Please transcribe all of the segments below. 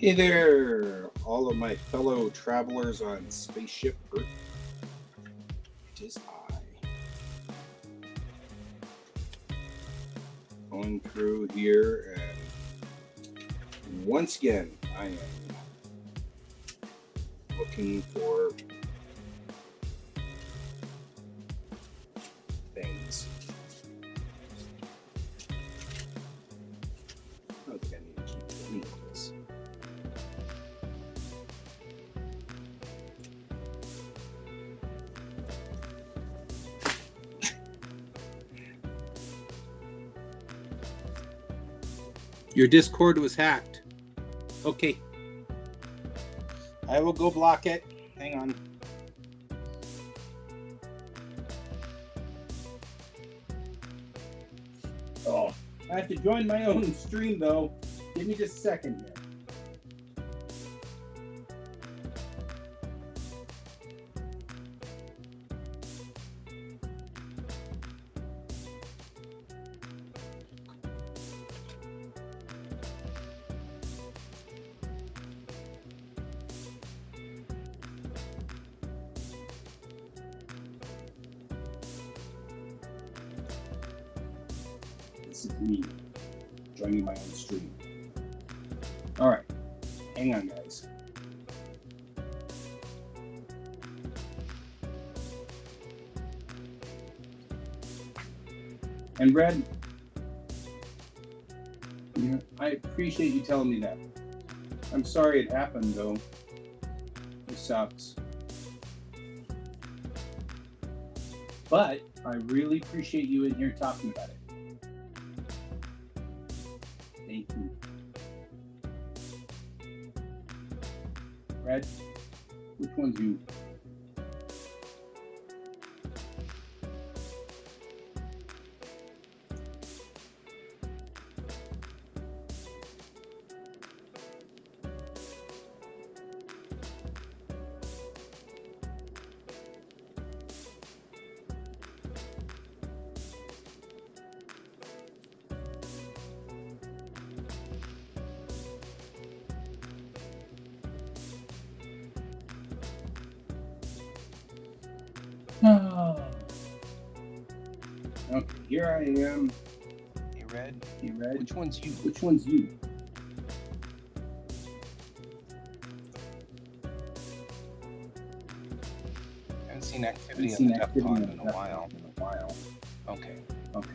Hey there, all of my fellow travelers on Spaceship Earth. It is I. Going through here, and once again, I am looking for things. I don't think I need to keep any of this. Your Discord was hacked. Okay. I will go block it. Hang on. Oh, I have to join my own stream though. Give me just a second here. This is me joining my own stream. All right, hang on, guys. And Red, I appreciate you telling me that. I'm sorry it happened, though. It sucks. But I really appreciate you in here talking about it. Thank you. Red, which one's you? Oh. Okay, here I am. Hey, Red. Hey, Red. Which one's you? Which one's you? I haven't seen activity on the duck pond in a while. Okay. Okay.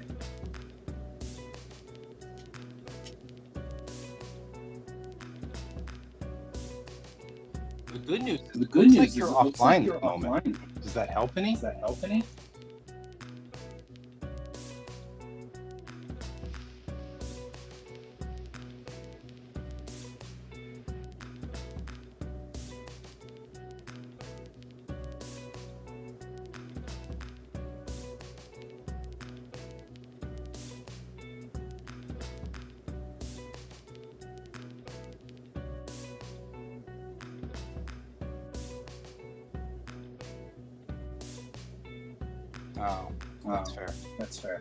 The good news is The good news like is you're it looks offline like you're at the moment. offline. Does that help any? Does that help any? Oh, that's fair. That's fair.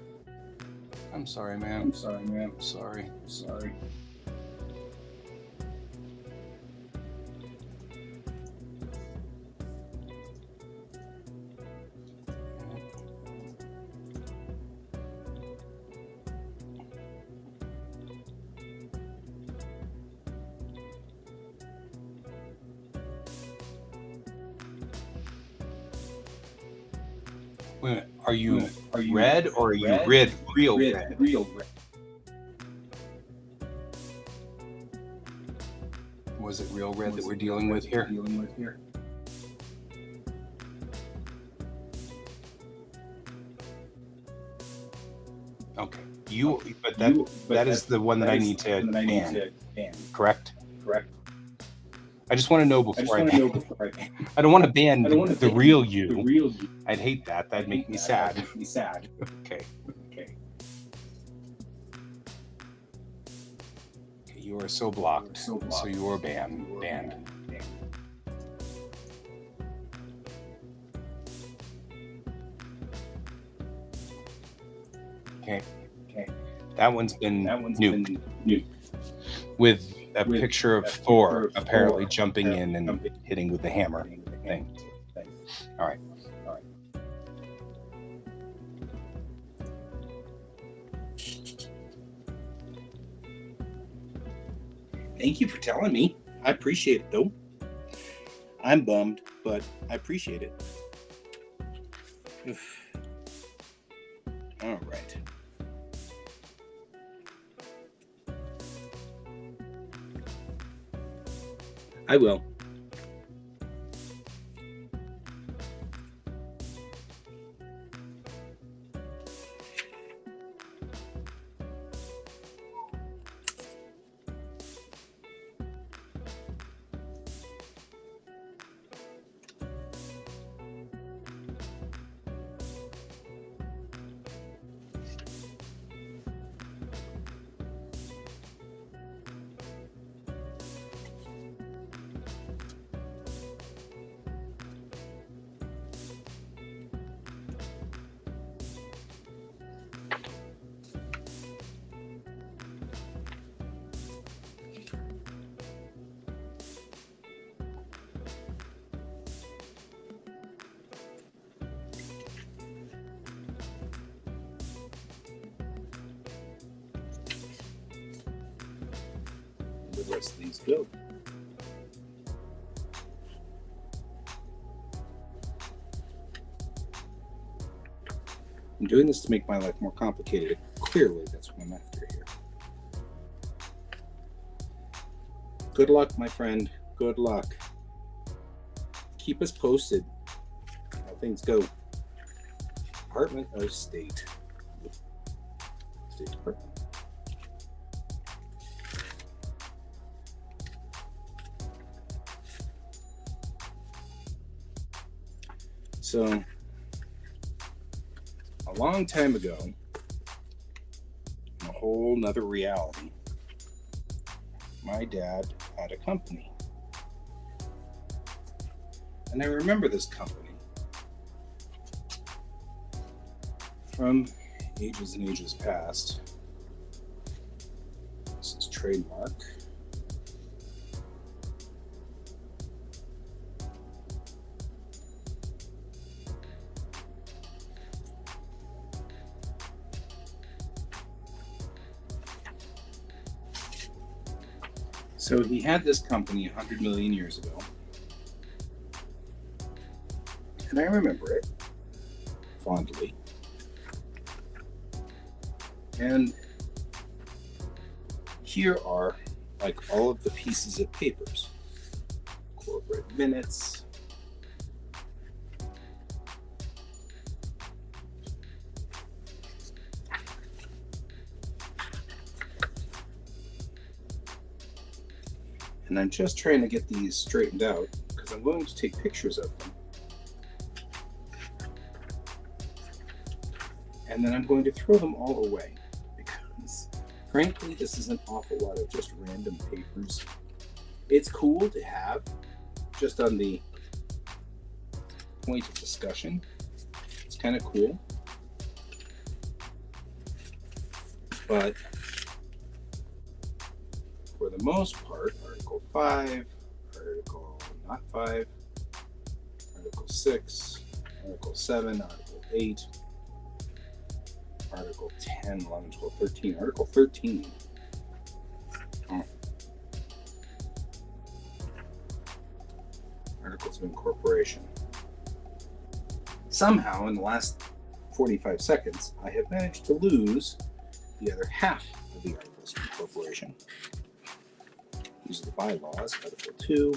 I'm sorry, man. I'm sorry, man. I'm sorry. I'm sorry. Wait a minute, are you red or are you red? Real red? Real red. Was it real red that we're dealing with here? Okay. But that is the one that I need to ban. Correct? I just want to know before I ban. I don't want to ban the real you. I'd hate that. That'd make me sad. Okay. You are so blocked. So you are banned. Okay. That one's been nuked. With a picture of Thor apparently jumping in and hitting with the hammer thing. All right. Thank you for telling me. I appreciate it, though. I'm bummed, but I appreciate it. All right. I will. The rest of these go. I'm doing this to make my life more complicated. Clearly, that's what I'm after here. Good luck, my friend. Good luck. Keep us posted how things go. Department of State. State Department. So, a long time ago, in a whole nother reality, my dad had a company. And I remember this company from ages and ages past. This is trademark. So he had this company 100 million years ago. And I remember it fondly. And here are like all of the pieces of papers. Corporate minutes. And I'm just trying to get these straightened out because I'm going to take pictures of them. And then I'm going to throw them all away because frankly, this is an awful lot of just random papers. It's cool to have just on the point of discussion. It's kind of cool. But for the most part, Article 5, Article not 5, Article 6, Article 7, Article 8, Article 10, 11, 12, 13, Article 13. Articles of Incorporation. Somehow, in the last 45 seconds, I have managed to lose the other half of the articles of incorporation. These are the bylaws, Article 2.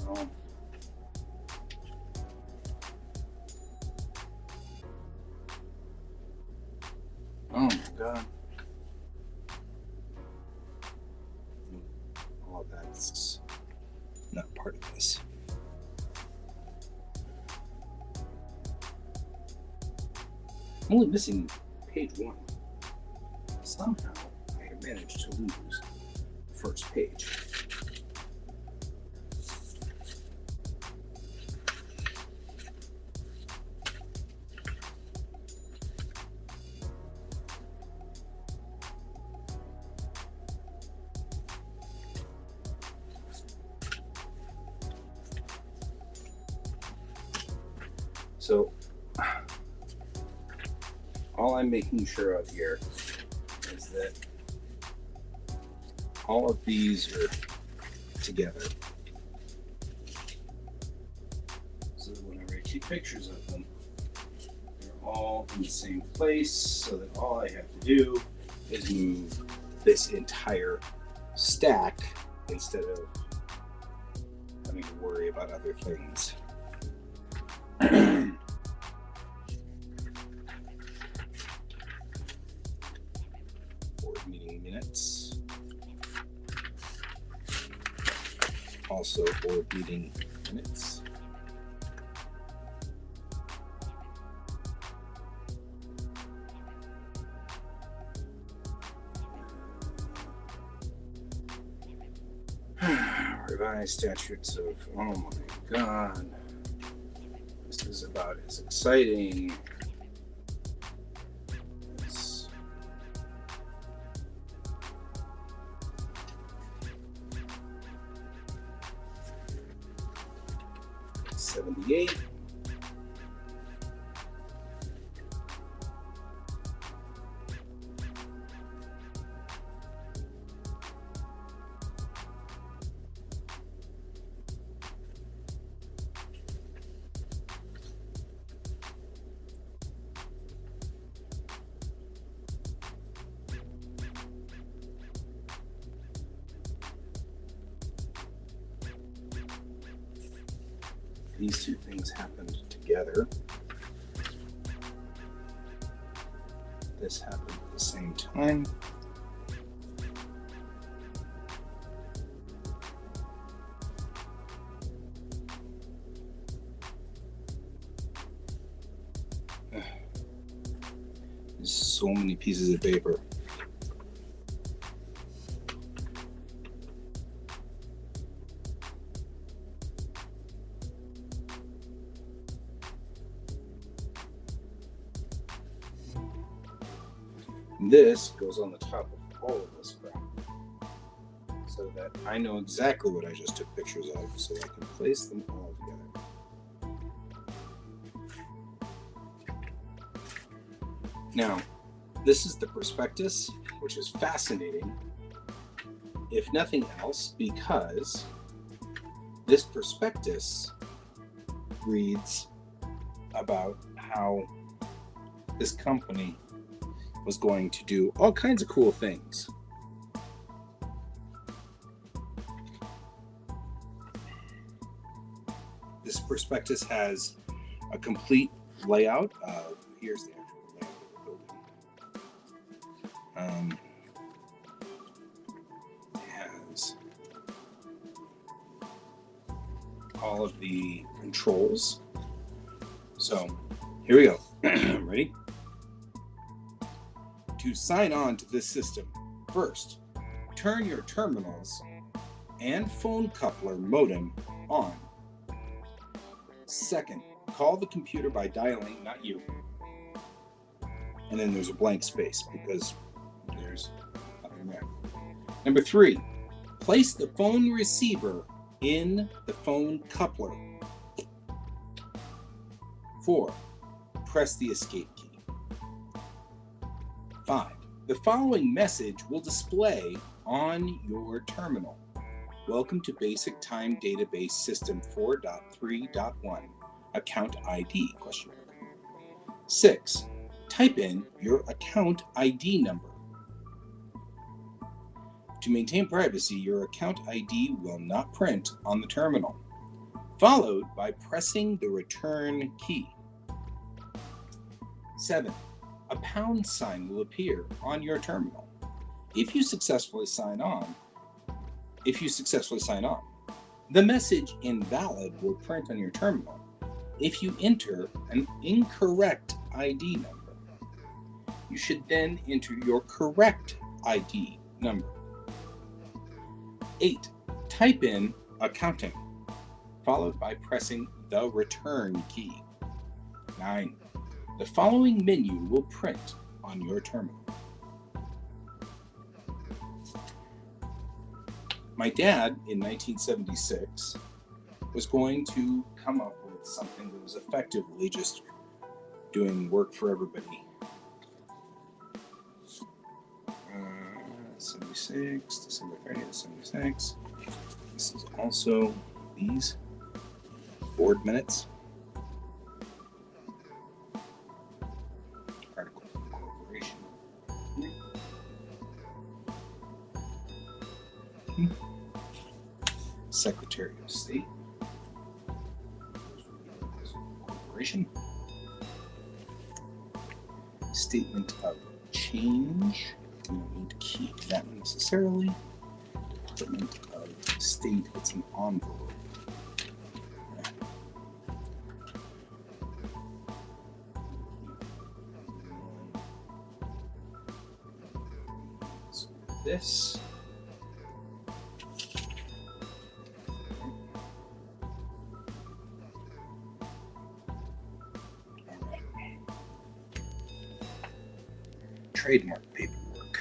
Oh. Oh my God. All of that's not part of this. I'm only missing page 1. Somehow I have managed to lose the first page. So all I'm making sure of here is that all of these are together. So that whenever I take pictures of them, they're all in the same place, so that all I have to do is move this entire stack instead of having to worry about other things. Board meeting minutes. Also board meeting minutes. Revised statutes of, oh my God. This is about as exciting as 78. These two things happened together. This happened at the same time. There's so many pieces of paper. This goes on the top of all of this crap, so that I know exactly what I just took pictures of, so I can place them all together. Now, this is the prospectus, which is fascinating, if nothing else, because this prospectus reads about how this company was going to do all kinds of cool things. This prospectus has a complete layout of, here's the actual layout of the building. It has all of the controls. So here we go. Ready? To sign on to this system, first, turn your terminals and phone coupler modem on. Second, call the computer by dialing, not you. And then there's a blank space because there's nothing there. Number 3, place the phone receiver in the phone coupler. 4, press the escape key. 5, The following message will display on your terminal. Welcome to Basic Time Database System 4.3.1, Account ID, ? 6. Type in your account ID number. To maintain privacy, your account ID will not print on the terminal, followed by pressing the return key. 7. A pound sign will appear on your terminal. If you successfully sign on, the message invalid will print on your terminal if you enter an incorrect ID number. You should then enter your correct ID number. 8. Type in accounting, followed by pressing the return key. 9. The following menu will print on your terminal. My dad, in 1976, was going to come up with something that was effectively just doing work for everybody. 76, December 30th, 76. This is also these board minutes. Article of Incorporation. Secretary of State. Corporation. Statement of change. We don't need to keep that necessarily. Department of State, it's an envelope. So this. Trademark paperwork.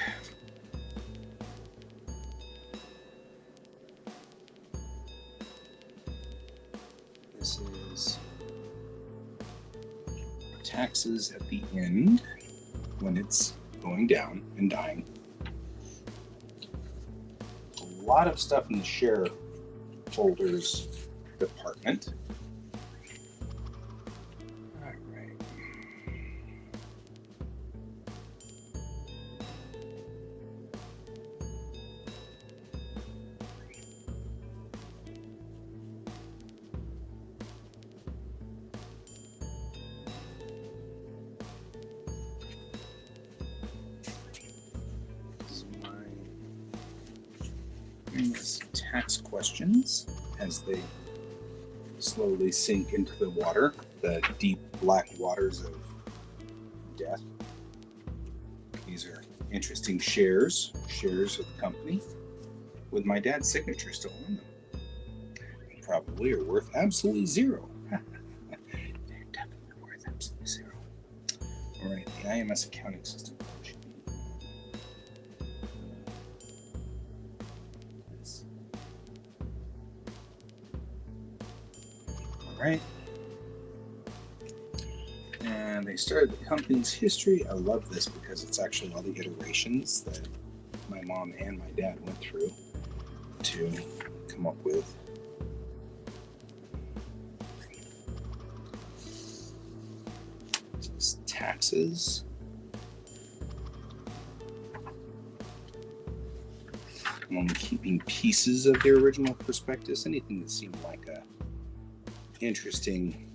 This is taxes at the end when it's going down and dying. A lot of stuff in the share folders department. Tax questions as they slowly sink into the water, the deep black waters of death. These are interesting shares of the company with my dad's signature still on them. They probably are worth absolutely zero. They're definitely worth absolutely zero. All right, the IMS accounting system. Right, and they started the company's history. I love this because it's actually all the iterations that my mom and my dad went through to come up with. This is taxes. I'm only keeping pieces of their original prospectus, anything that seemed like a interesting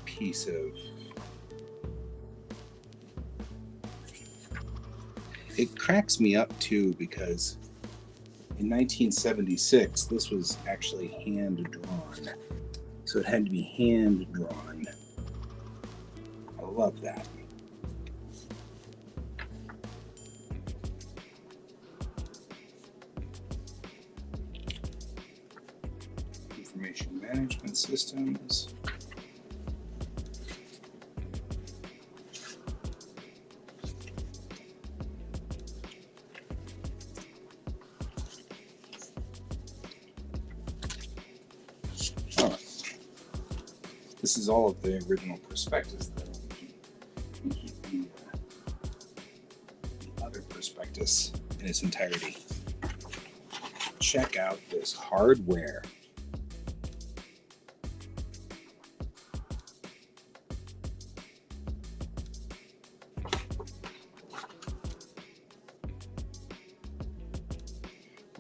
piece of it cracks me up too, because in 1976 this was actually hand drawn, so it had to be hand drawn. I love that. Information management systems. All right. This is all of the original prospectus, though. prospectus in its entirety. Check out this hardware.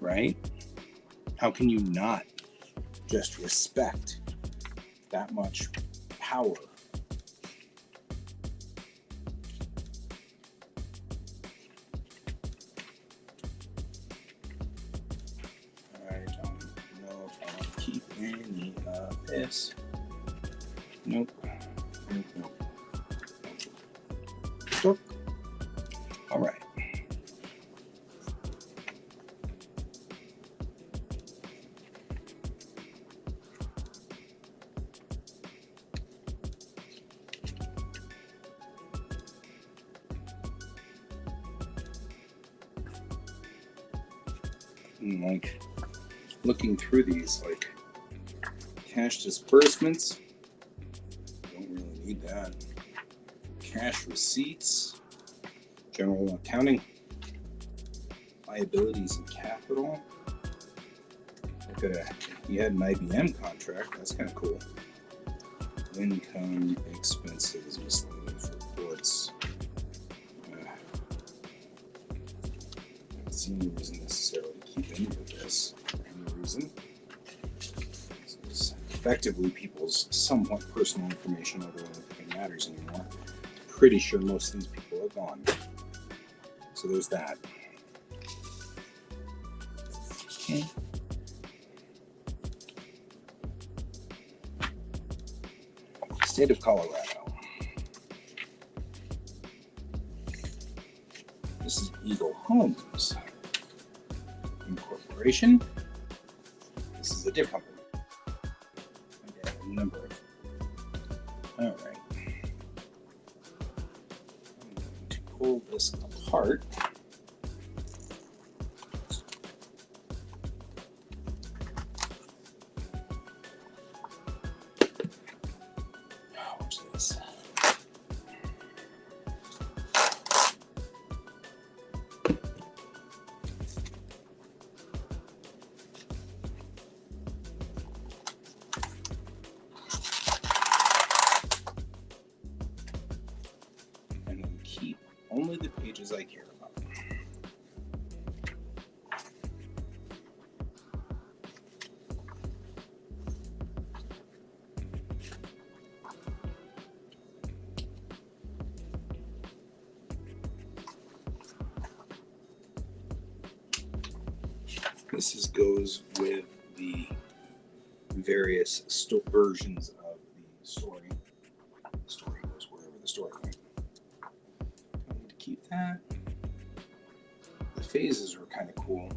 Right? How can you not just respect that much power? I don't know if I want to keep any of this. Nope. Nope. All right. And like looking through these, like cash disbursements, don't really need that. Cash receipts, general accounting, liabilities and capital. You had an IBM contract, that's kind of cool. Income, expenses, miscellaneous reports. See any reason necessarily to keep any of this for any reason. This is effectively people's somewhat personal information, although I don't think it matters anymore. Pretty sure most of these people are gone. So there's that. Okay. State of Colorado. This is Eagle Homes Incorporation. This is a different company. I have a number of. All right. I'm going to pull this apart. What's this? Keep only the pages I care about. This goes with the various versions of the story. The story goes wherever the story went. I need to keep that. The phases were kind of cool.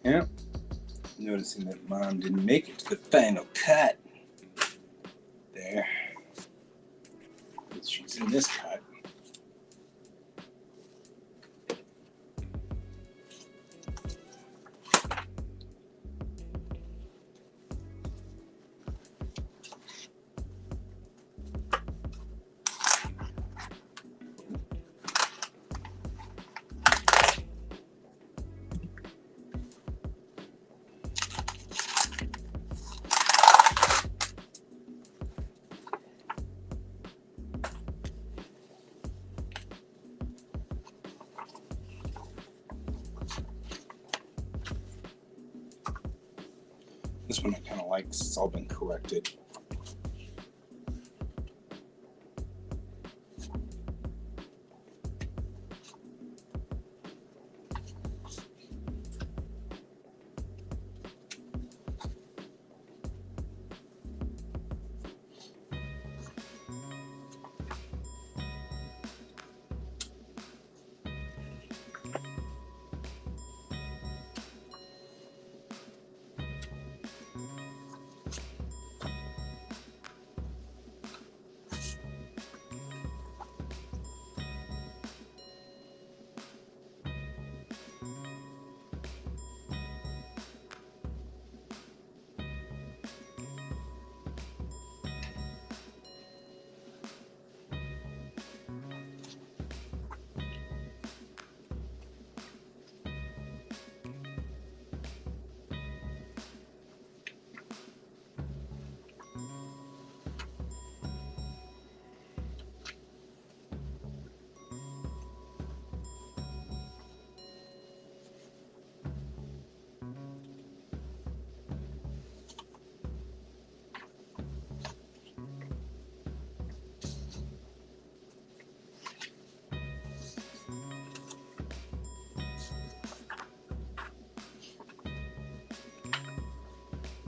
Yeah. Noticing that Mom didn't make it to the final cut. There. She's in this cut. This one I kind of like because it's all been corrected.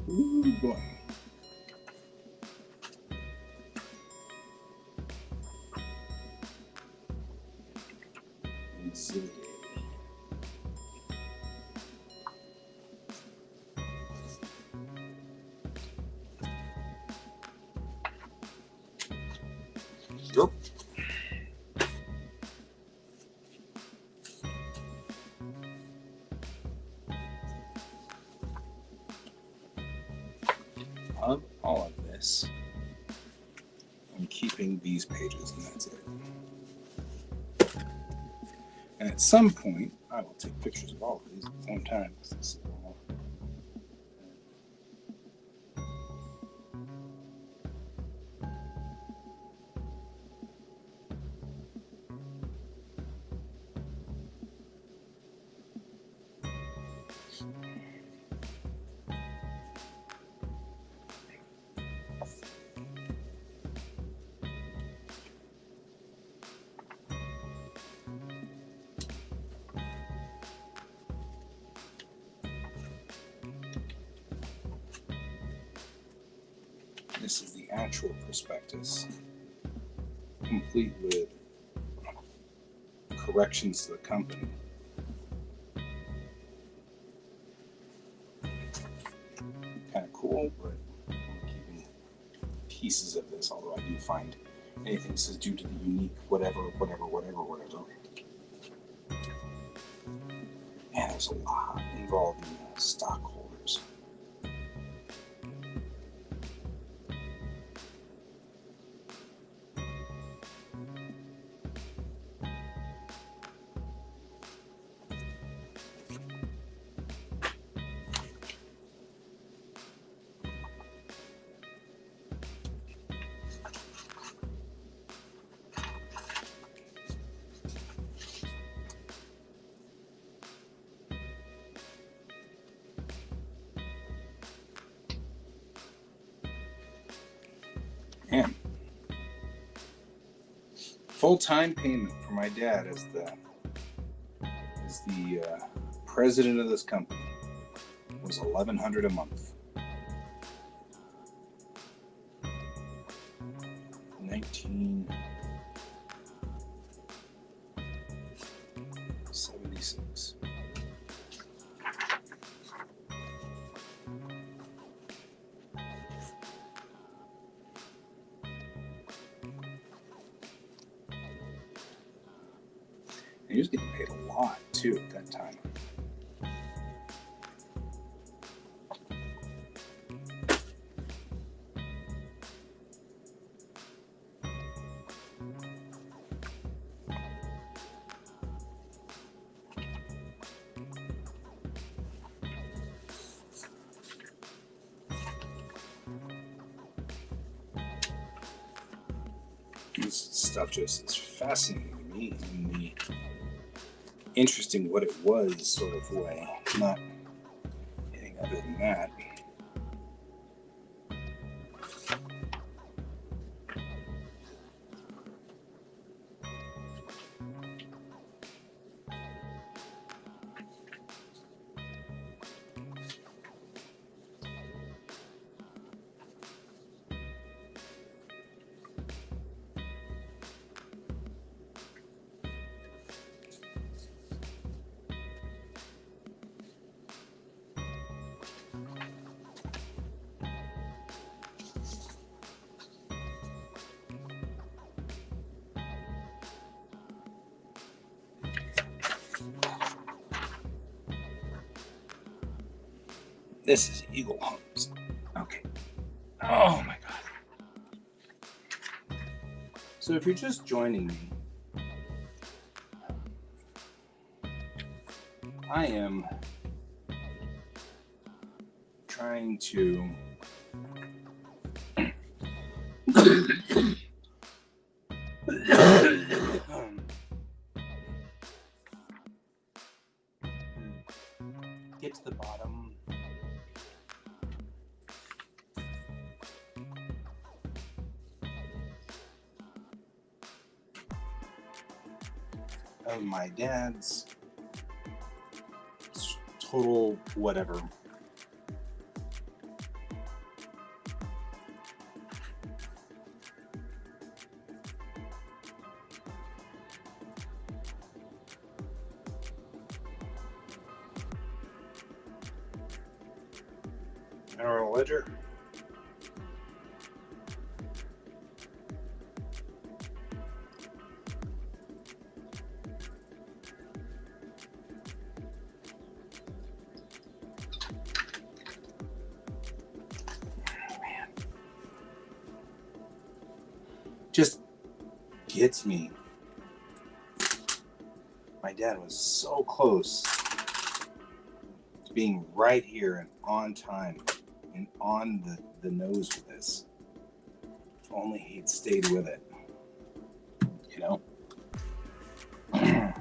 Ooh, boy. Exhibit A. Yep. Of all of this, I'm keeping these pages, and that's it. And at some point, I will take pictures of all of these at the same time. This is all. This is the actual prospectus, complete with corrections to the company. Kind of cool, but I'm keeping pieces of this, although I do find anything that says due to the unique whatever. And there's a lot involved in the stockholders. And full-time payment for my dad as the president of this company was $1,100 a month. 1976. He was getting paid a lot too at that time. This stuff just is fascinating to me in the interesting what it was sort of way, not anything other than that. This is Eagle Homes. Okay. Oh my God. So if you're just joining me, I am trying to get to the bottom of my dad's total whatever. General ledger. Just gets me. My dad was so close to being right here and on time and on the nose with this. If only he'd stayed with it, you know? And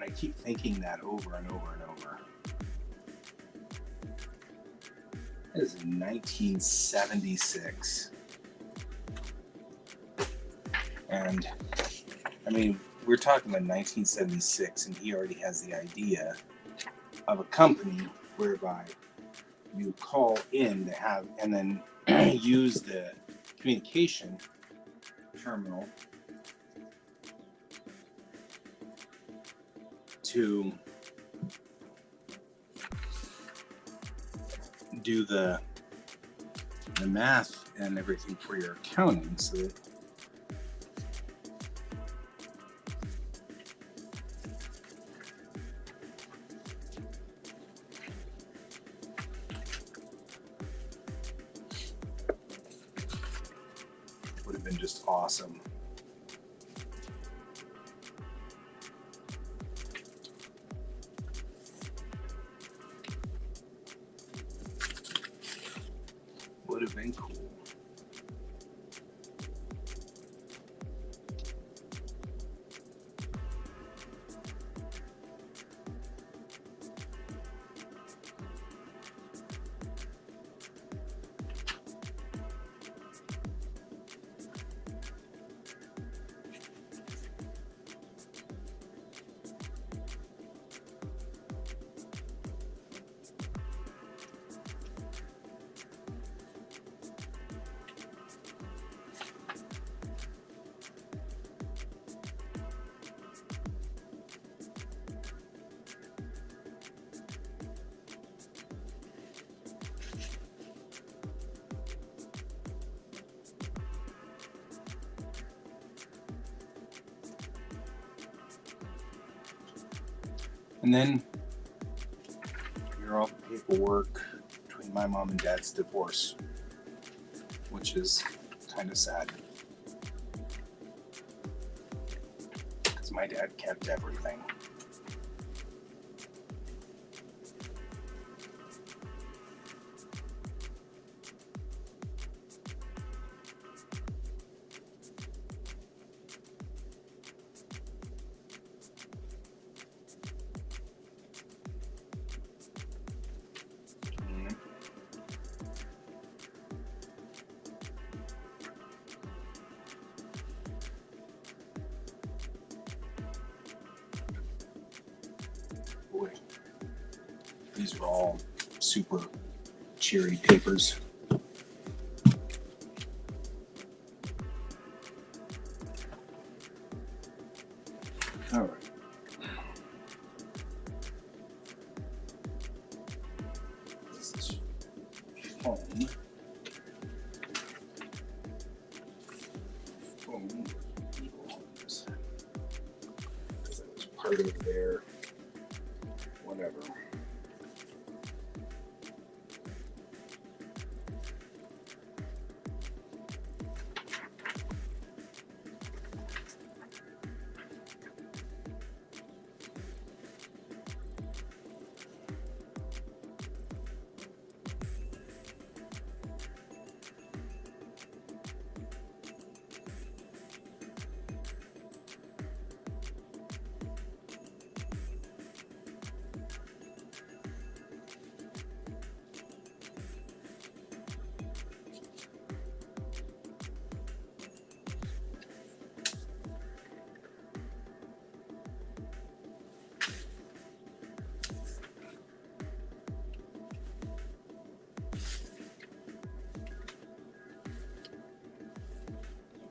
I keep thinking that over and over and over. This is 1976. And I mean, we're talking about 1976, and he already has the idea of a company whereby you call in to have, and then use the communication terminal to do the math and everything for your accounting, so that would have been just awesome. Would have been cool. And then here are all the paperwork between my mom and dad's divorce, which is kind of sad because my dad kept everything. Boy, these are all super cheery papers. All right. This is foam. Foam Eagle Homes. Because that was part whatever.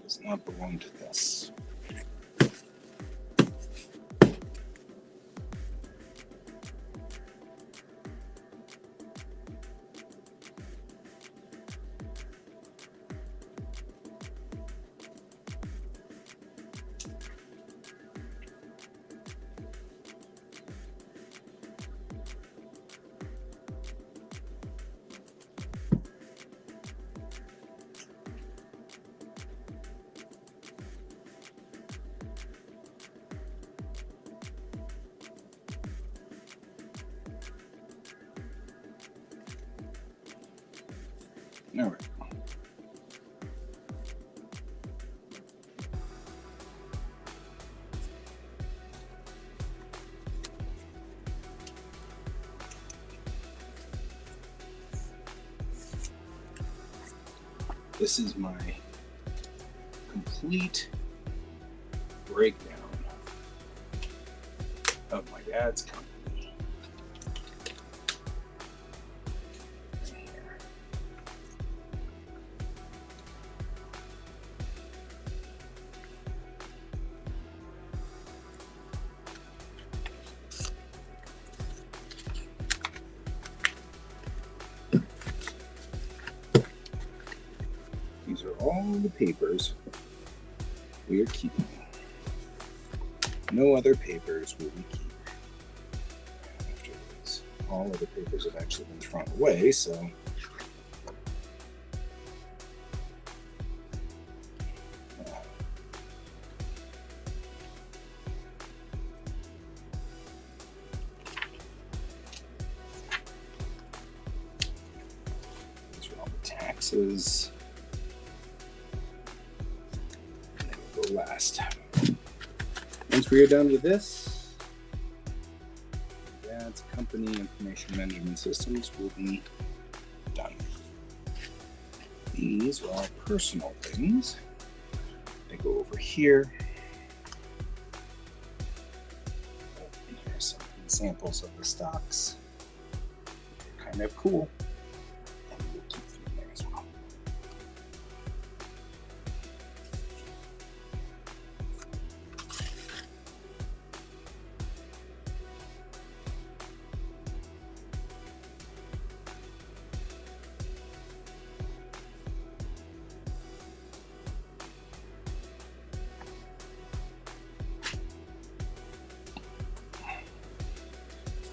Does not belong to this. All right. This is my complete breakdown of my dad's company. These are all the papers we are keeping. No other papers will we keep. After this, all other papers have actually been thrown away, so these are all the taxes. Last. Once we are done with this, Dad's company information management systems will be done. These are all personal things. They go over here. And here's some examples of the stocks. They're kind of cool. And we'll keep them in there as well.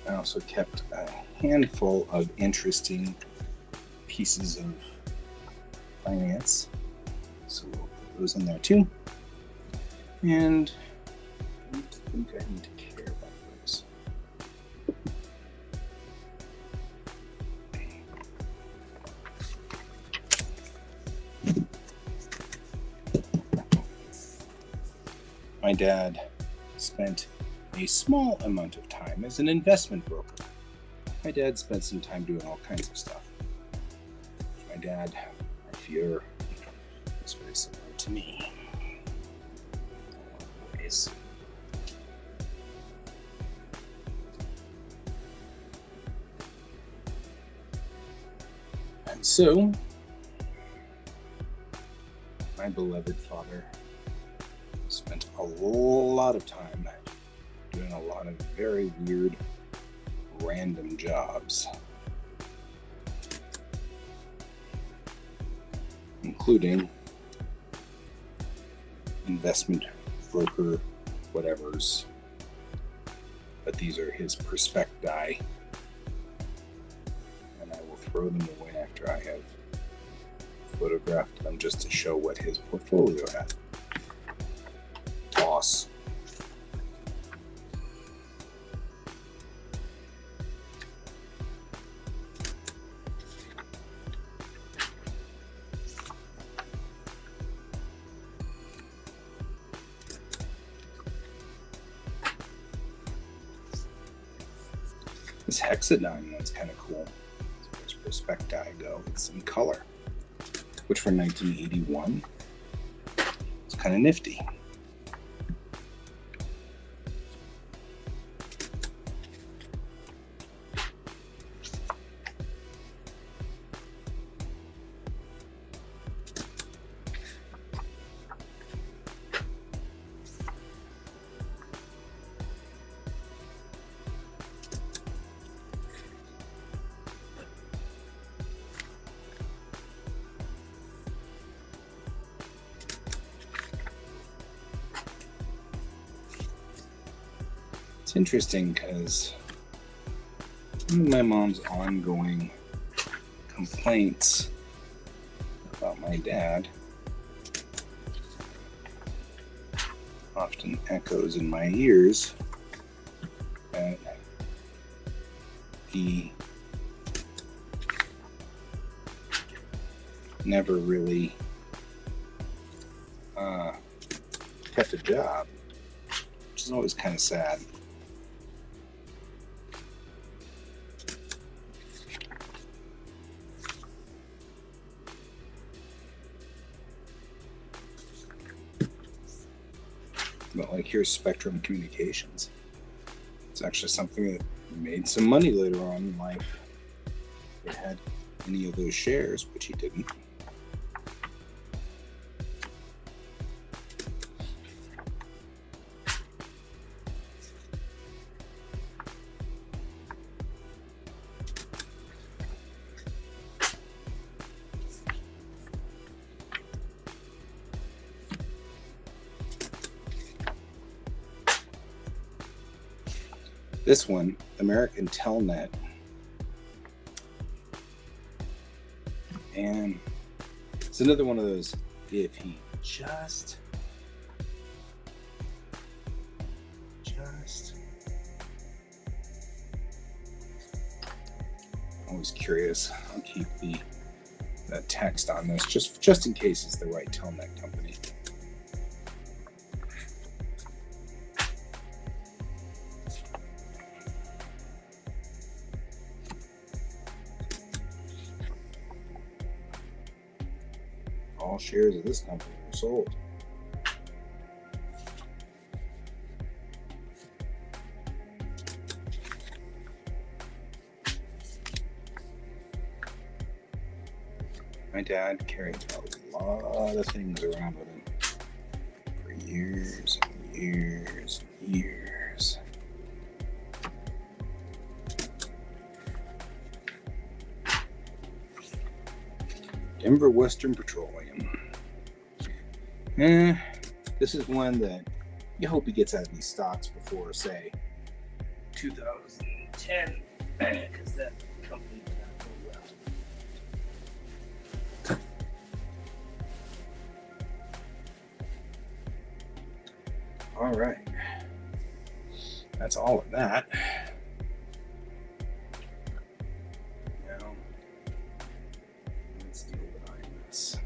I also kept a handful of interesting pieces of finance, so we'll put those in there too. And I don't think I need to care about those. My dad spent a small amount of time as an investment broker. My dad spent some time doing all kinds of stuff. My dad, I fear, is very similar to me in a lot of ways. And so, my beloved father spent a lot of time doing a lot of very weird, random jobs, including investment broker whatevers, but these are his Perspecti, and I will throw them away after I have photographed them just to show what his portfolio had. Toss. This hexagon one's kind of cool. As far as Perspecti go, it's in color, which for 1981, it's kind of nifty. It's interesting because one of my mom's ongoing complaints about my dad often echoes in my ears that he never really kept a job, which is always kind of sad. But like, here's Spectrum Communications. It's actually something that made some money later on in life. If it had any of those shares, which he didn't. This one, American Telnet, and it's another one of those, if he just always curious. I'll keep that text on this just in case it's the right Telnet company. All shares of this company were sold. My dad carried a lot of things around with him for years and years and years. Denver Western Petroleum. This is one that you hope he gets out of these stocks before, say, 2010, because that company did not go well. All right. That's all of that. Now, let's deal behind this.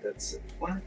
That's it. One.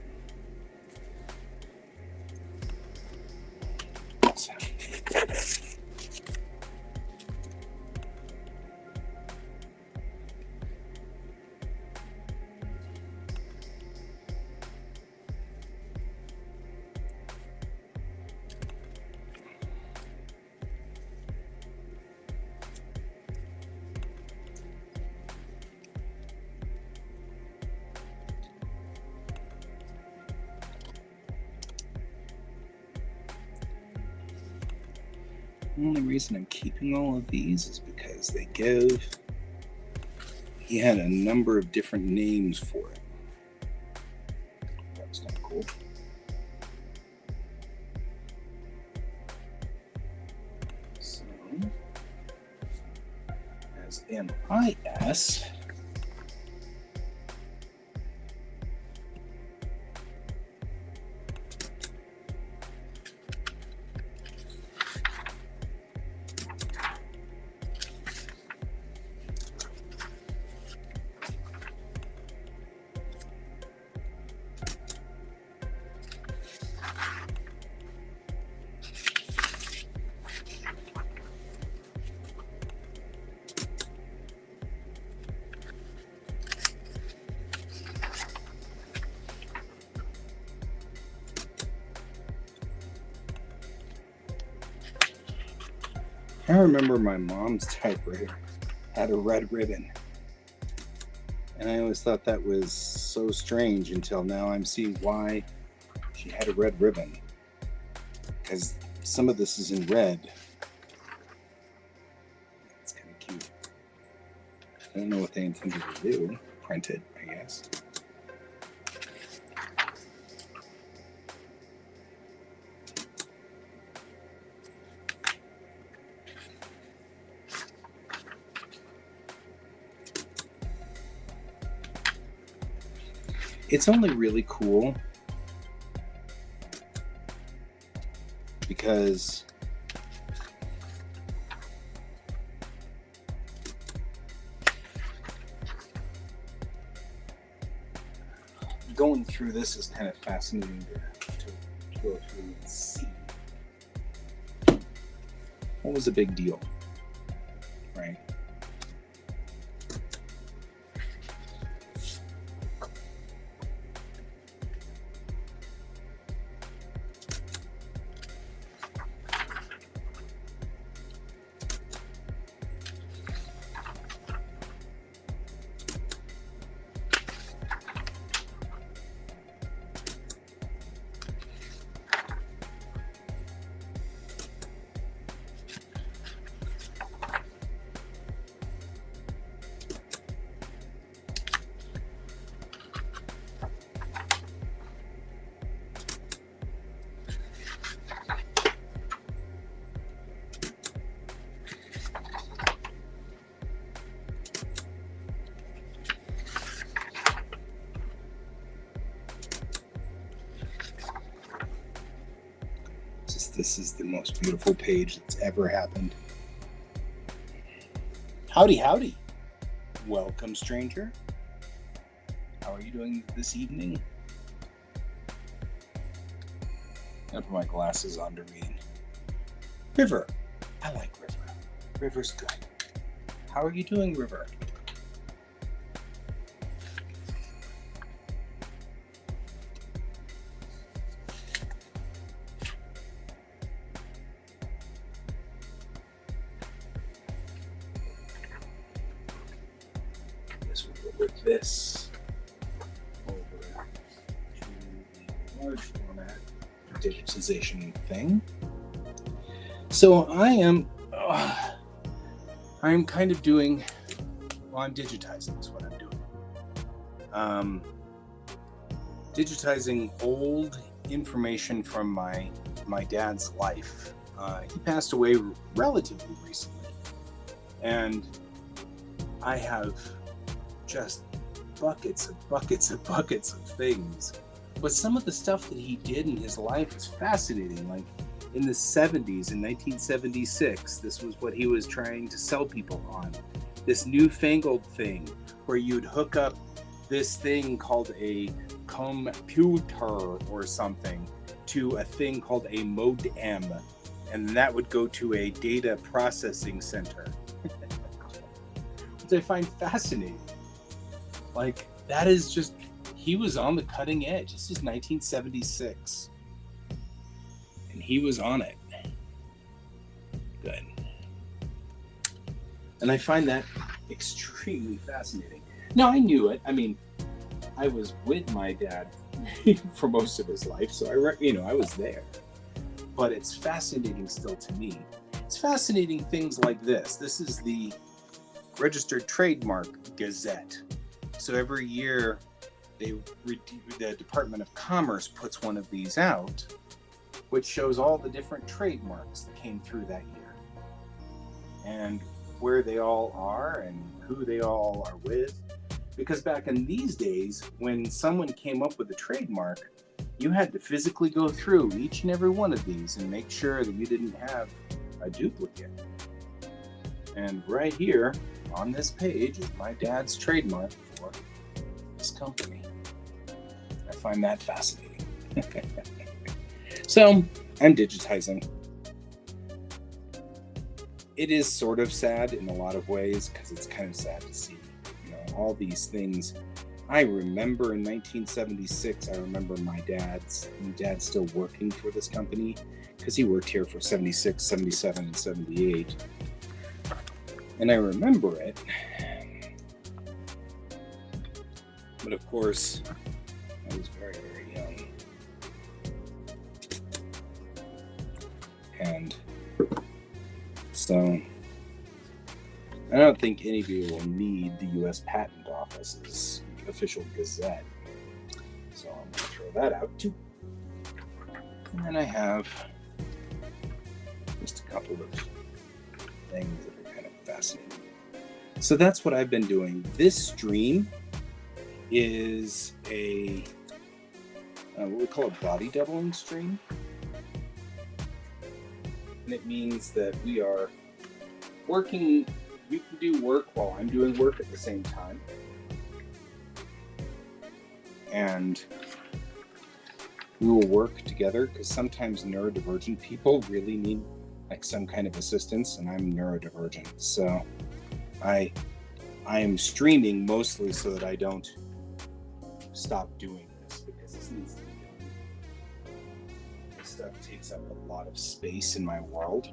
The only reason I'm keeping all of these is because he had a number of different names for it. That was kind of cool. So, as MIS, I remember my mom's typewriter had a red ribbon. And I always thought that was so strange until now I'm seeing why she had a red ribbon. Because some of this is in red. It's kind of cute. I don't know what they intended to do. Print it, I guess. It's only really cool because going through this is kind of fascinating to go through and see what was a big deal, right? This is the most beautiful page that's ever happened. Howdy, howdy. Welcome, stranger. How are you doing this evening? I put my glasses on to read. River. I like River. River's good. How are you doing, River? With this over to the large format digitization thing. So I'm kind of doing, I'm digitizing is what I'm doing. Digitizing old information from my dad's life. He passed away relatively recently, and I have just buckets of things. But some of the stuff that he did in his life is fascinating. Like in the 70s, in 1976, this was what he was trying to sell people on. This newfangled thing where you'd hook up this thing called a computer or something to a thing called a modem, and that would go to a data processing center, which I find fascinating. Like, that is just, he was on the cutting edge. This is 1976. And he was on it. Good. And I find that extremely fascinating. Now, I knew it. I mean, I was with my dad for most of his life, so I was there. But it's fascinating still to me. it's fascinating things like this. This is the Registered Trademark Gazette. So every year, the Department of Commerce puts one of these out, which shows all the different trademarks that came through that year and where they all are and who they all are with. Because back in these days, when someone came up with a trademark, you had to physically go through each and every one of these and make sure that you didn't have a duplicate. And right here on this page is my dad's trademark for this company. I find that fascinating. So I'm digitizing. It is sort of sad in a lot of ways because it's kind of sad to see, all these things. I remember in 1976, I remember my dad's still working for this company because he worked here for 76, 77, and 78. And I remember it. But of course, I was very, very young. And so I don't think any of you will need the U.S. Patent Office's official gazette. So I'm going to throw that out too. And then I have just a couple of things that are kind of fascinating. So that's what I've been doing. This stream is a what we call a body doubling stream. And it means that we are working. You can do work while I'm doing work at the same time. And we will work together because sometimes neurodivergent people really need like some kind of assistance, and I'm neurodivergent. So I am streaming mostly so that I don't stop doing this because this needs to be done. This stuff takes up a lot of space in my world.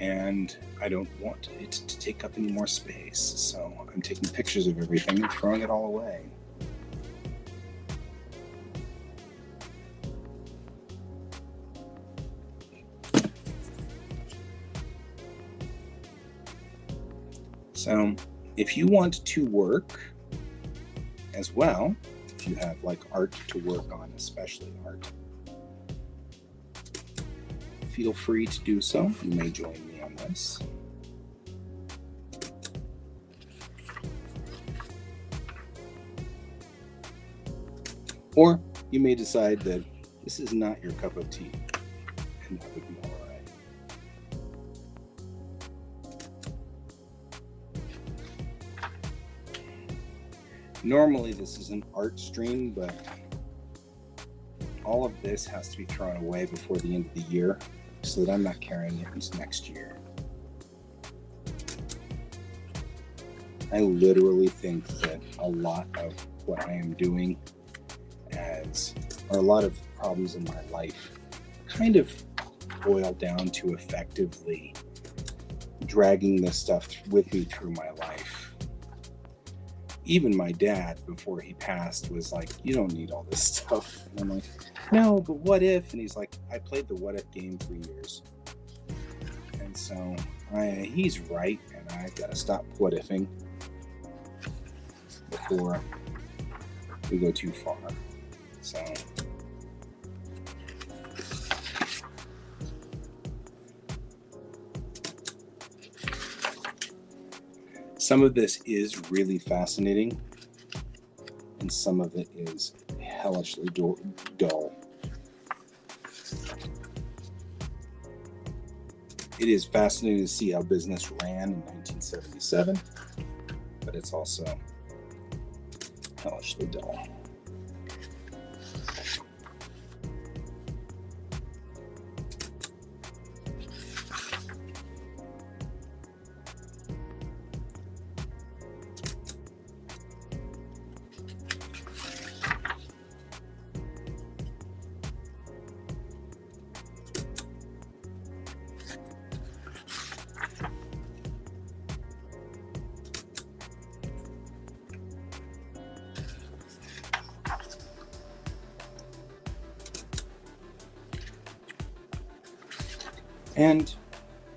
And I don't want it to take up any more space. So I'm taking pictures of everything and throwing it all away. So if you want to work as well, if you have like art to work on, especially art, feel free to do so. You may join me on this. Or you may decide that this is not your cup of tea, and that would be all right. Normally this is an art stream, but all of this has to be thrown away before the end of the year so that I'm not carrying it into next year. I literally think that a lot of what I am doing or a lot of problems in my life kind of boil down to effectively dragging this stuff with me through my life. Even my dad, before he passed, was like, you don't need all this stuff. And I'm like, no, but what if? And he's like, I played the what if game for years. And so he's right, and I've got to stop what ifing before we go too far. So some of this is really fascinating, and some of it is hellishly dull. It is fascinating to see how business ran in 1977, but it's also hellishly dull. And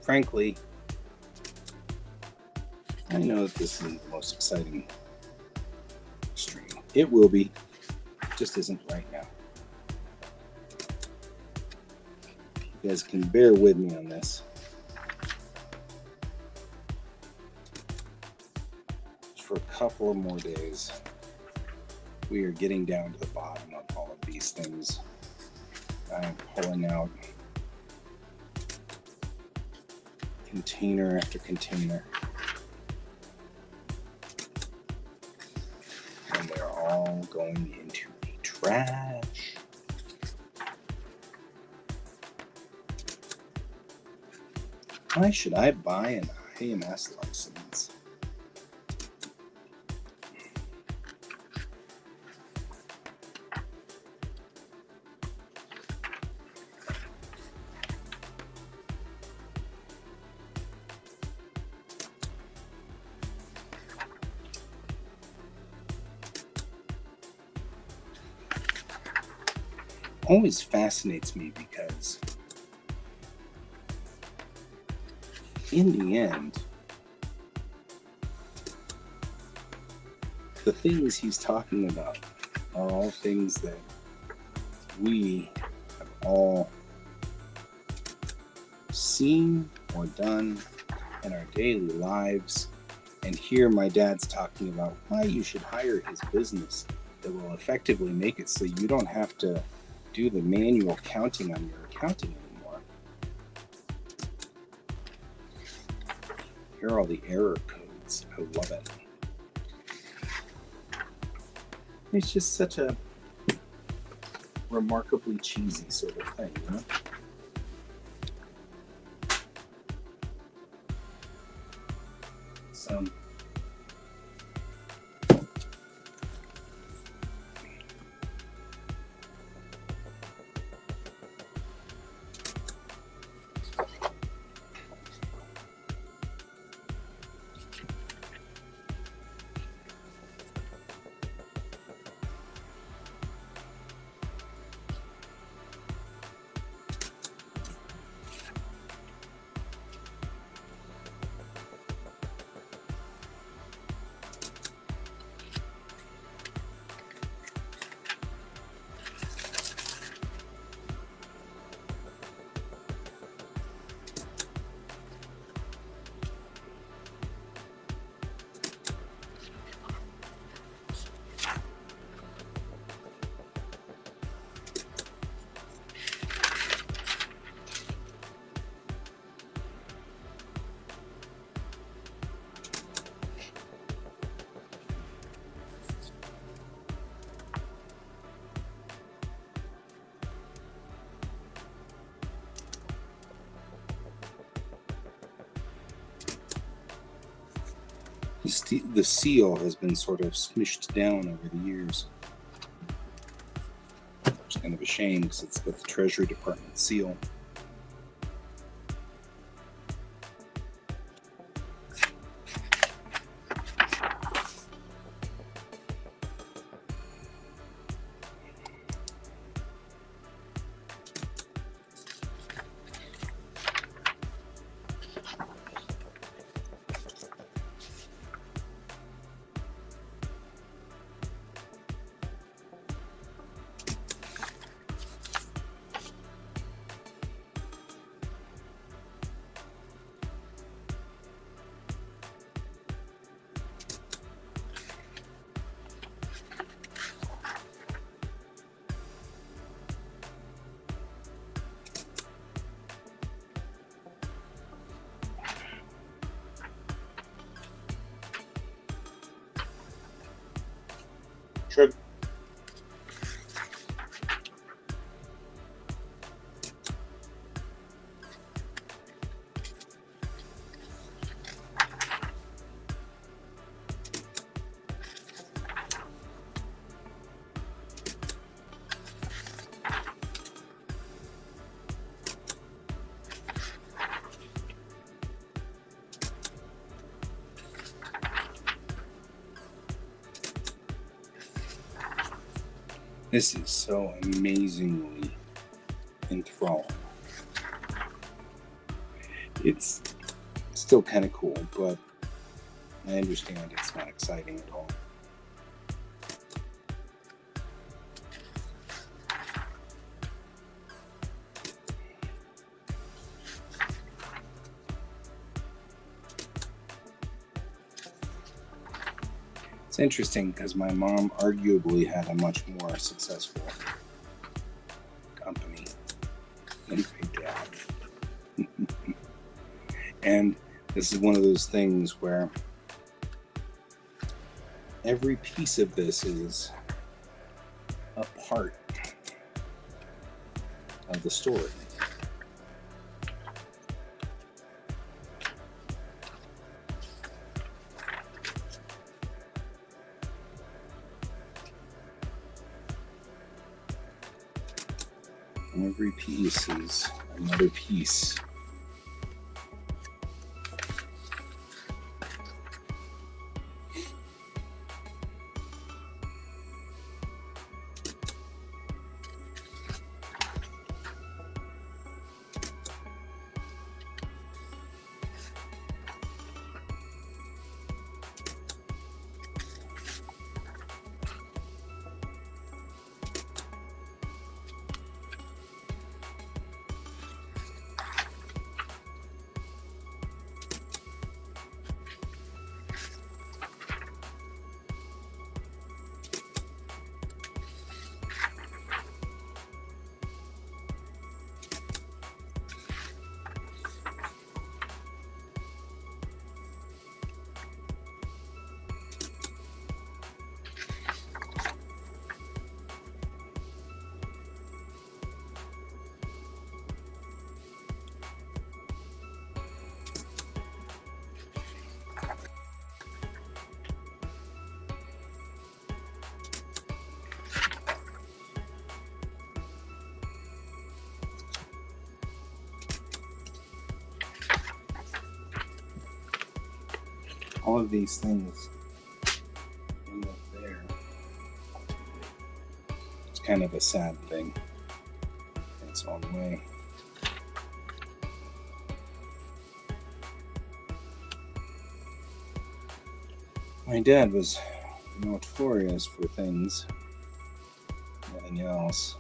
frankly, I know that this isn't the most exciting stream. It will be, just isn't right now. You guys can bear with me on this. For a couple of more days, we are getting down to the bottom of all of these things. I'm pulling out container after container, and they're all going into the trash. Why should I buy an IMS license? Always fascinates me because in the end, the things he's talking about are all things that we have all seen or done in our daily lives. And here my dad's talking about why you should hire his business that will effectively make it so you don't have to do the manual counting on your accounting anymore. Here are all the error codes. I love it. It's just such a remarkably cheesy sort of thing, you know? So the seal has been sort of smushed down over the years. It's kind of a shame because it's got the Treasury Department seal. Sure. This is so amazingly enthralling. it's still kind of cool, but I understand it's not exciting at all. It's interesting because my mom arguably had a much more successful company than my dad. And this is one of those things where every piece of this is a part of the story. Every piece is another piece. All of these things end up there. It's kind of a sad thing in its own way. My dad was notorious for things, nothing else.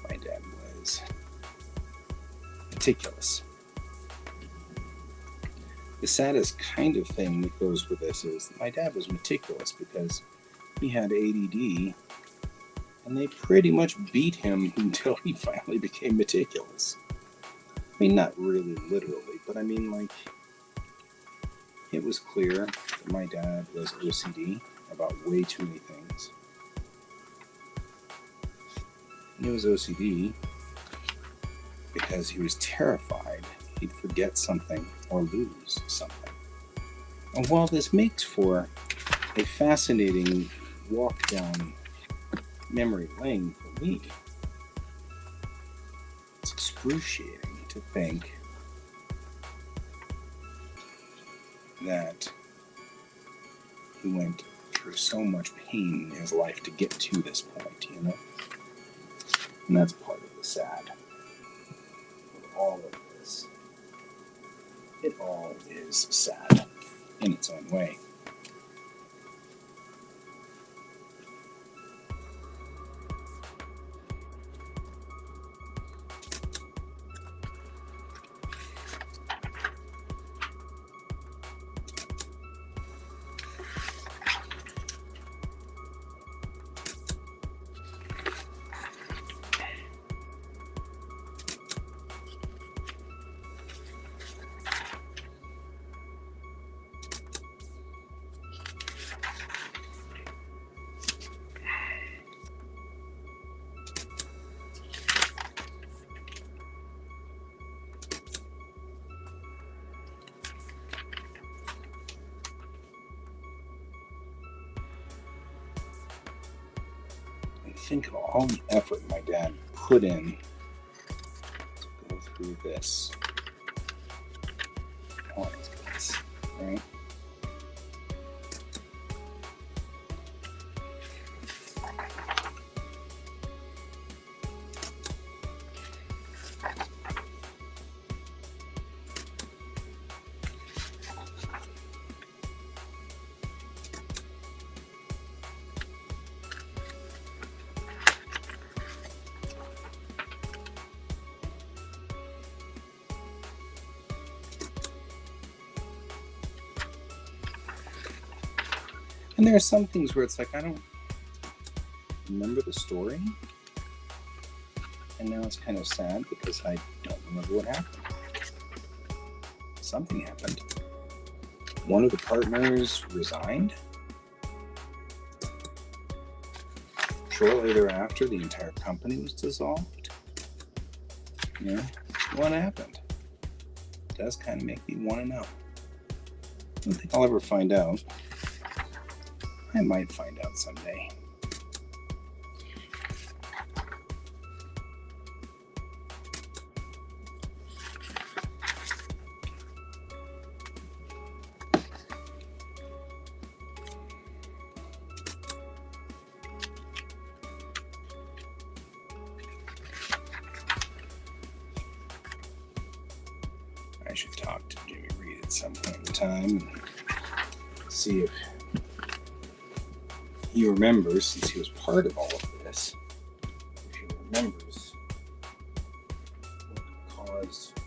My dad was meticulous. The saddest kind of thing that goes with this is that my dad was meticulous because he had ADD, and they pretty much beat him until he finally became meticulous. I mean, not really literally, but I mean, like, it was clear that my dad was OCD about way too many things. And he was OCD because he was terrified he'd forget something or lose something. And while this makes for a fascinating walk down memory lane for me, it's excruciating to think that he went through so much pain in his life to get to this point, you know? And that's part of the sad with all of this. It all is sad in its own way. Think of all the effort my dad put in to go through this. And there are some things where it's like, I don't remember the story. And now it's kind of sad because I don't remember what happened. Something happened. One of the partners resigned. Shortly thereafter, the entire company was dissolved. Yeah, what happened? It does kind of make me want to know. I don't think I'll ever find out. I might find out someday. I should talk to Jimmy Reed at some point in time and see if he remembers, since he was part of all of this, if he remembers what caused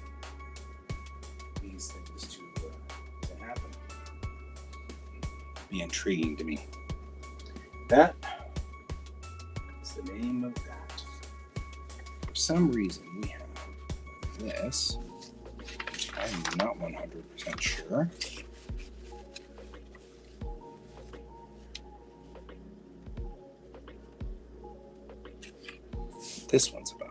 these things to happen. Be intriguing to me. That is the name of that. For some reason, we have this, which I'm not 100% sure. This one's about.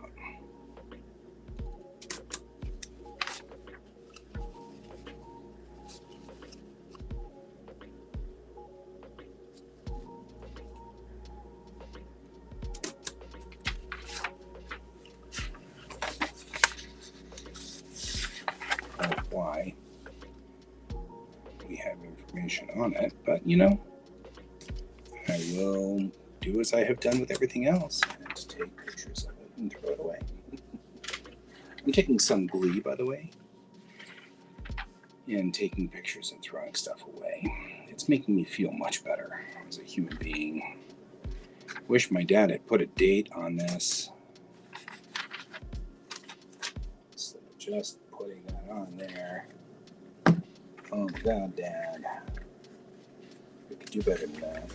Why we have information on it, but you know, I will do as I have done with everything else and take pictures of it and throw it away. I'm taking some glee, by the way, in taking pictures and throwing stuff away. It's making me feel much better as a human being. Wish my dad had put a date on this. So just putting that on there. Oh God, Dad. We could do better than that.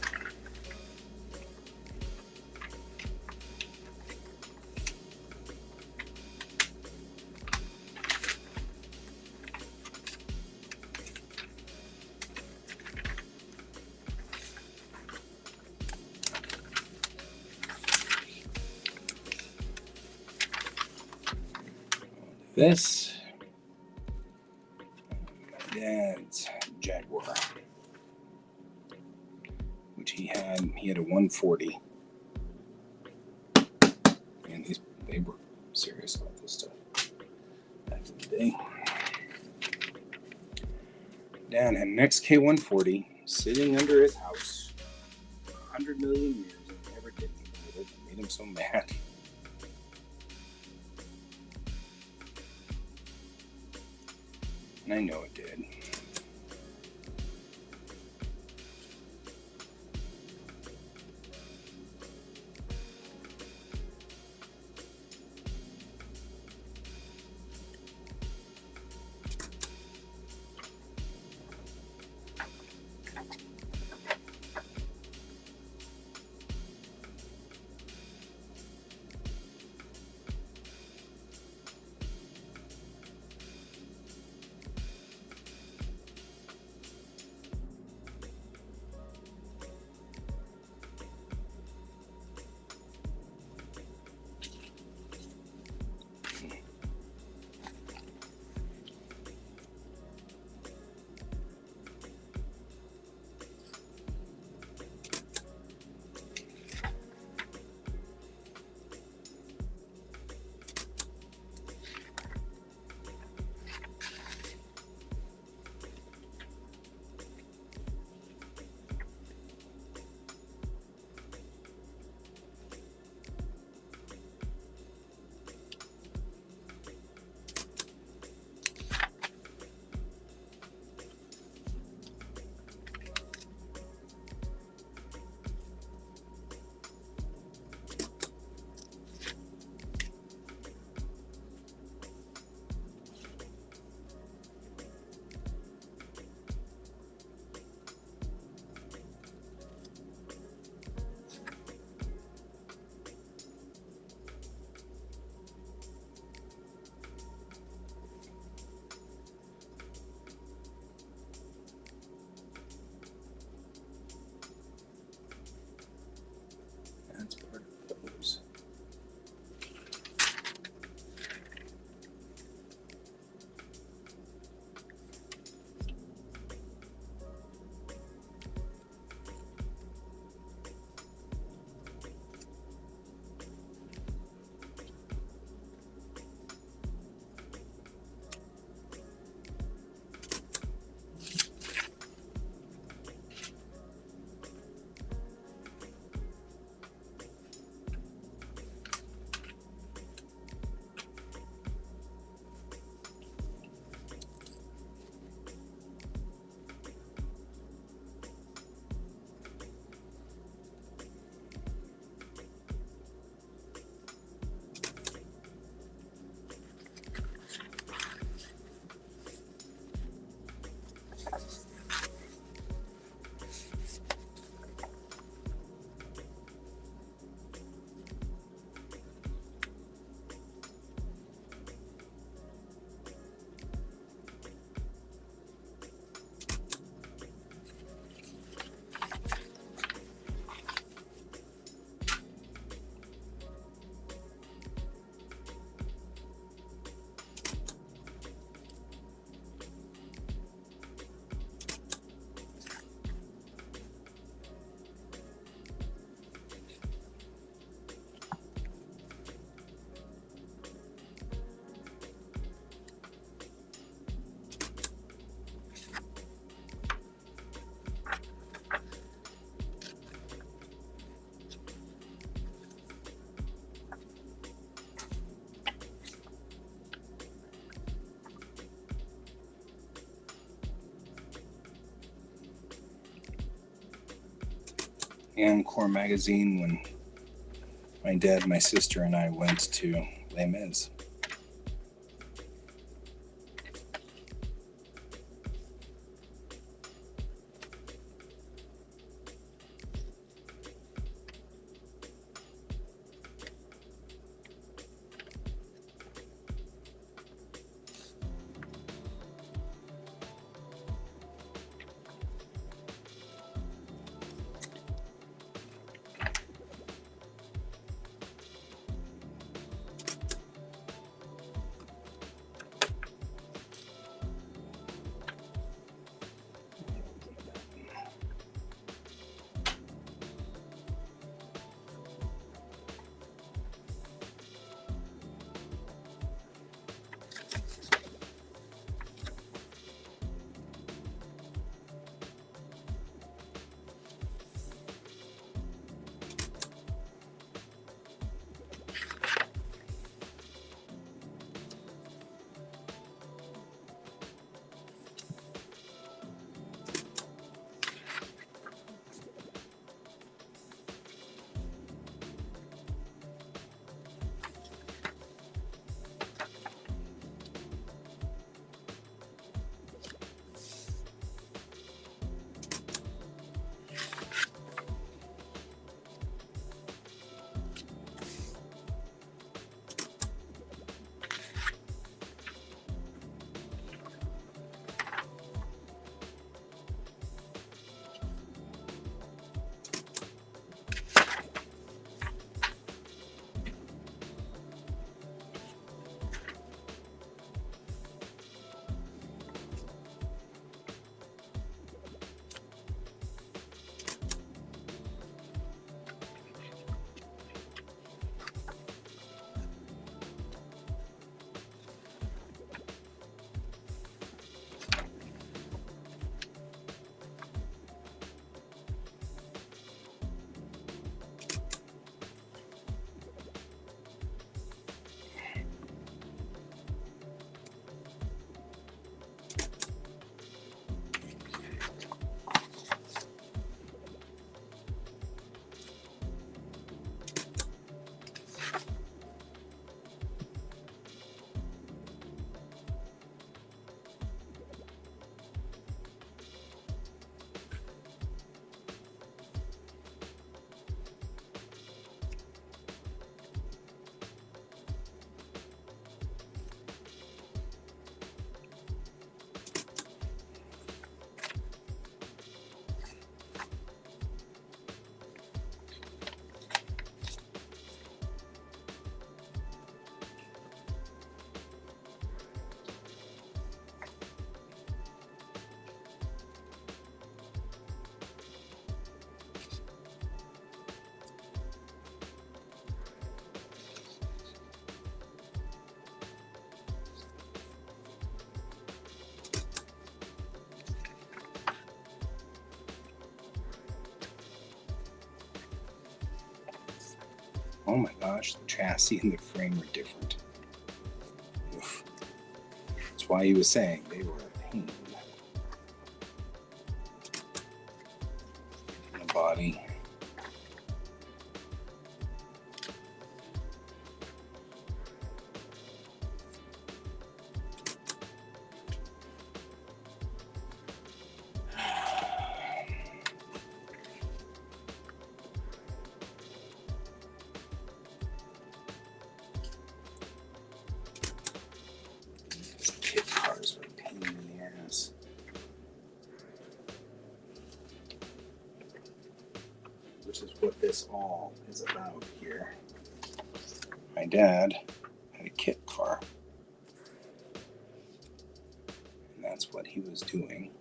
This, my dad's Jaguar, which he had a 140, and they were serious about this stuff back in the day. Dad had an XK140 sitting under his house for 100 million years and never did anything with it. It made him so mad. And I know it did. and Core magazine when my dad, my sister, and I went to Les Mis. Oh my gosh, the chassis and the frame are different. Oof. That's why he was saying they were a pain in the body. Kit cars are a pain in the ass. Which is what this all is about here. My dad had a kit car. And that's what he was doing.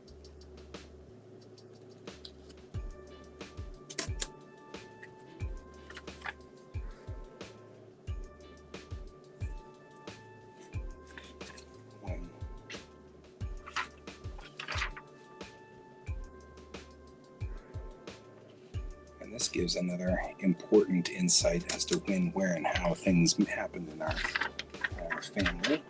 When and this gives another important insight as to when, where, and how things happen in our family.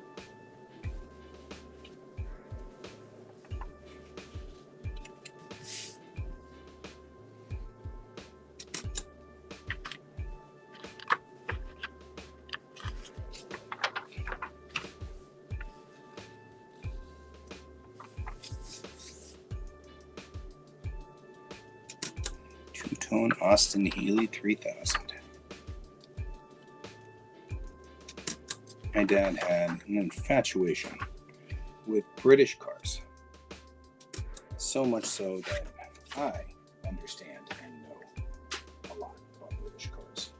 iPhone Austin Healey 3000. My dad had an infatuation with British cars. So much so that I understand and know a lot about British cars.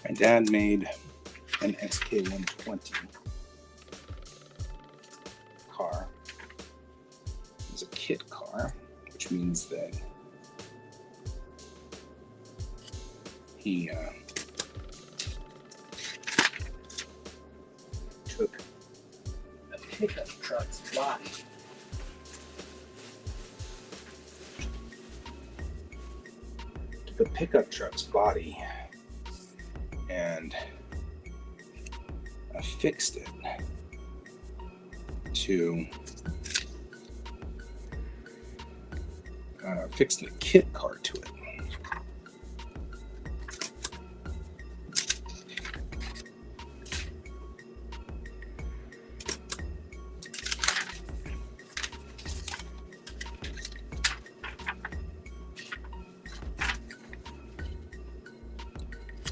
My dad made an SK120 car. It was a kit car, which means that he took a pickup truck's body and affixed it to fixed a kit car to it.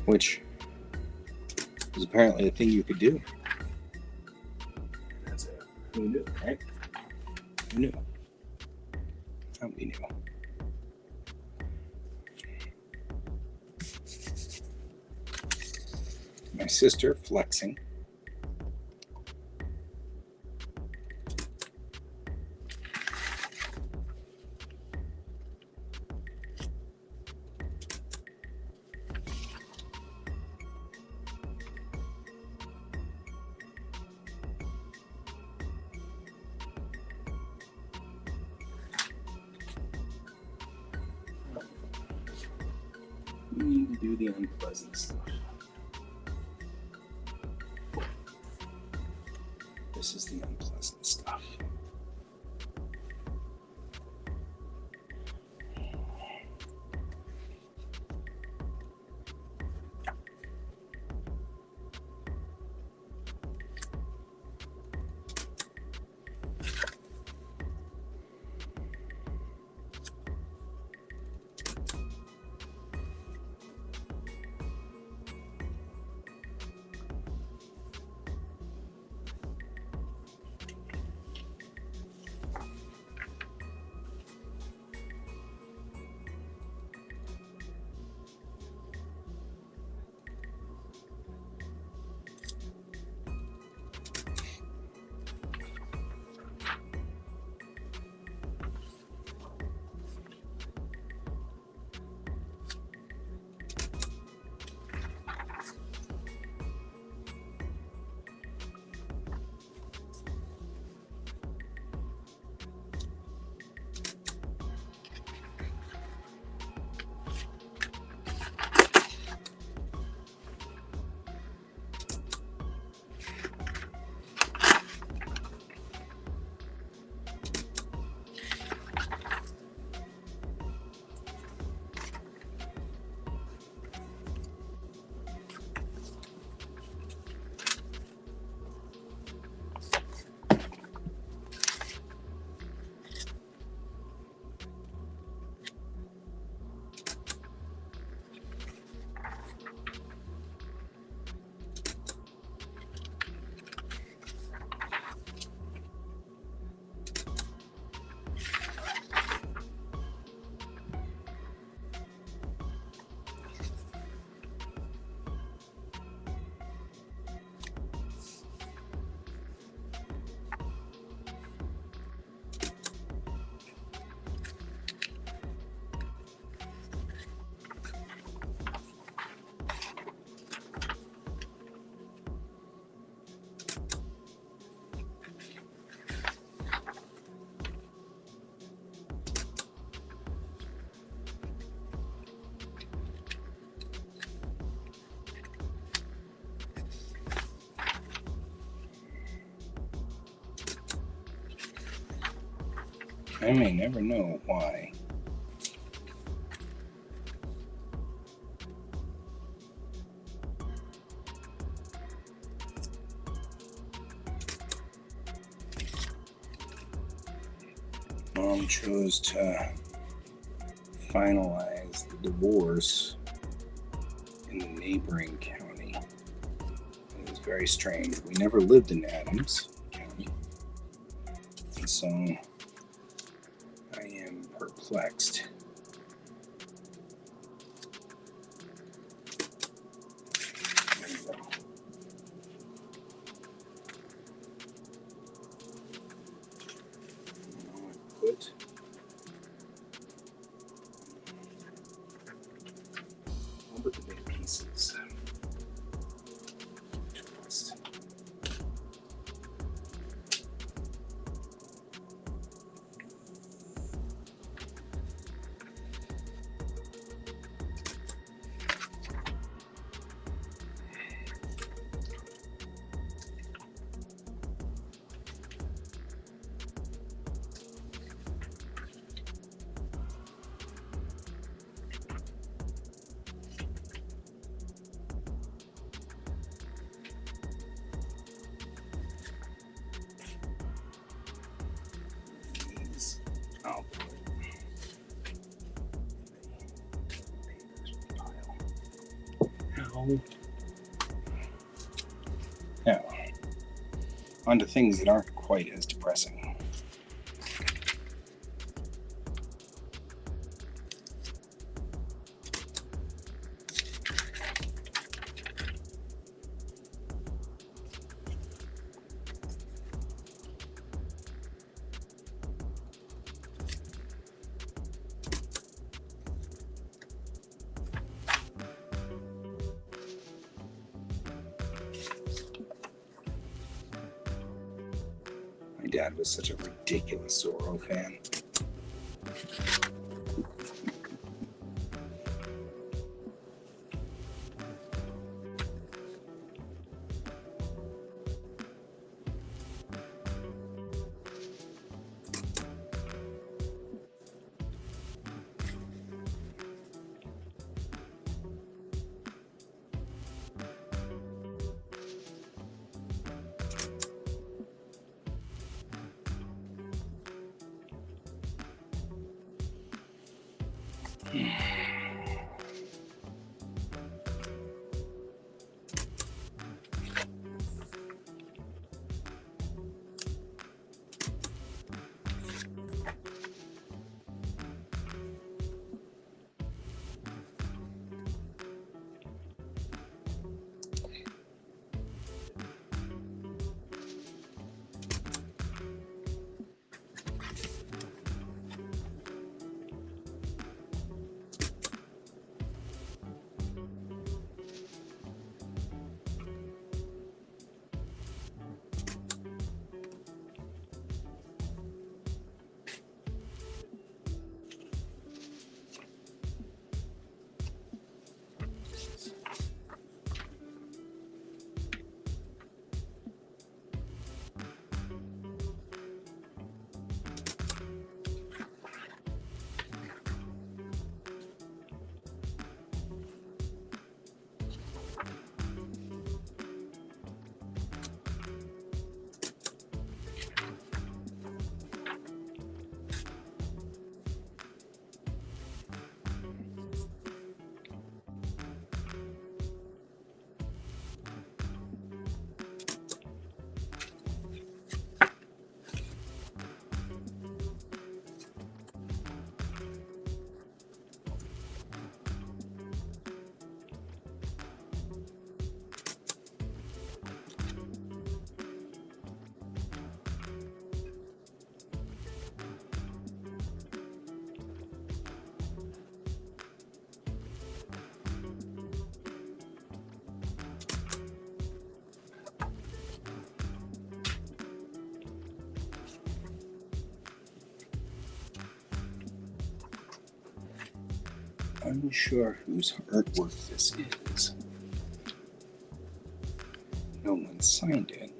Which was apparently a thing you could do. That's it. Who knew, right? Who knew? Nobody knew. My sister flexing. We need to do the unpleasant stuff. This is the unpleasant stuff. I may never know why. Mom chose to finalize the divorce in the neighboring county. It was very strange. We never lived in Adams County, and so I am perplexed. There you go. Now I put all but the big pieces. I'll put pile. Now, on to things that aren't quite as depressing. My dad was such a ridiculous Zorro fan. Unsure whose artwork this is. No one signed it.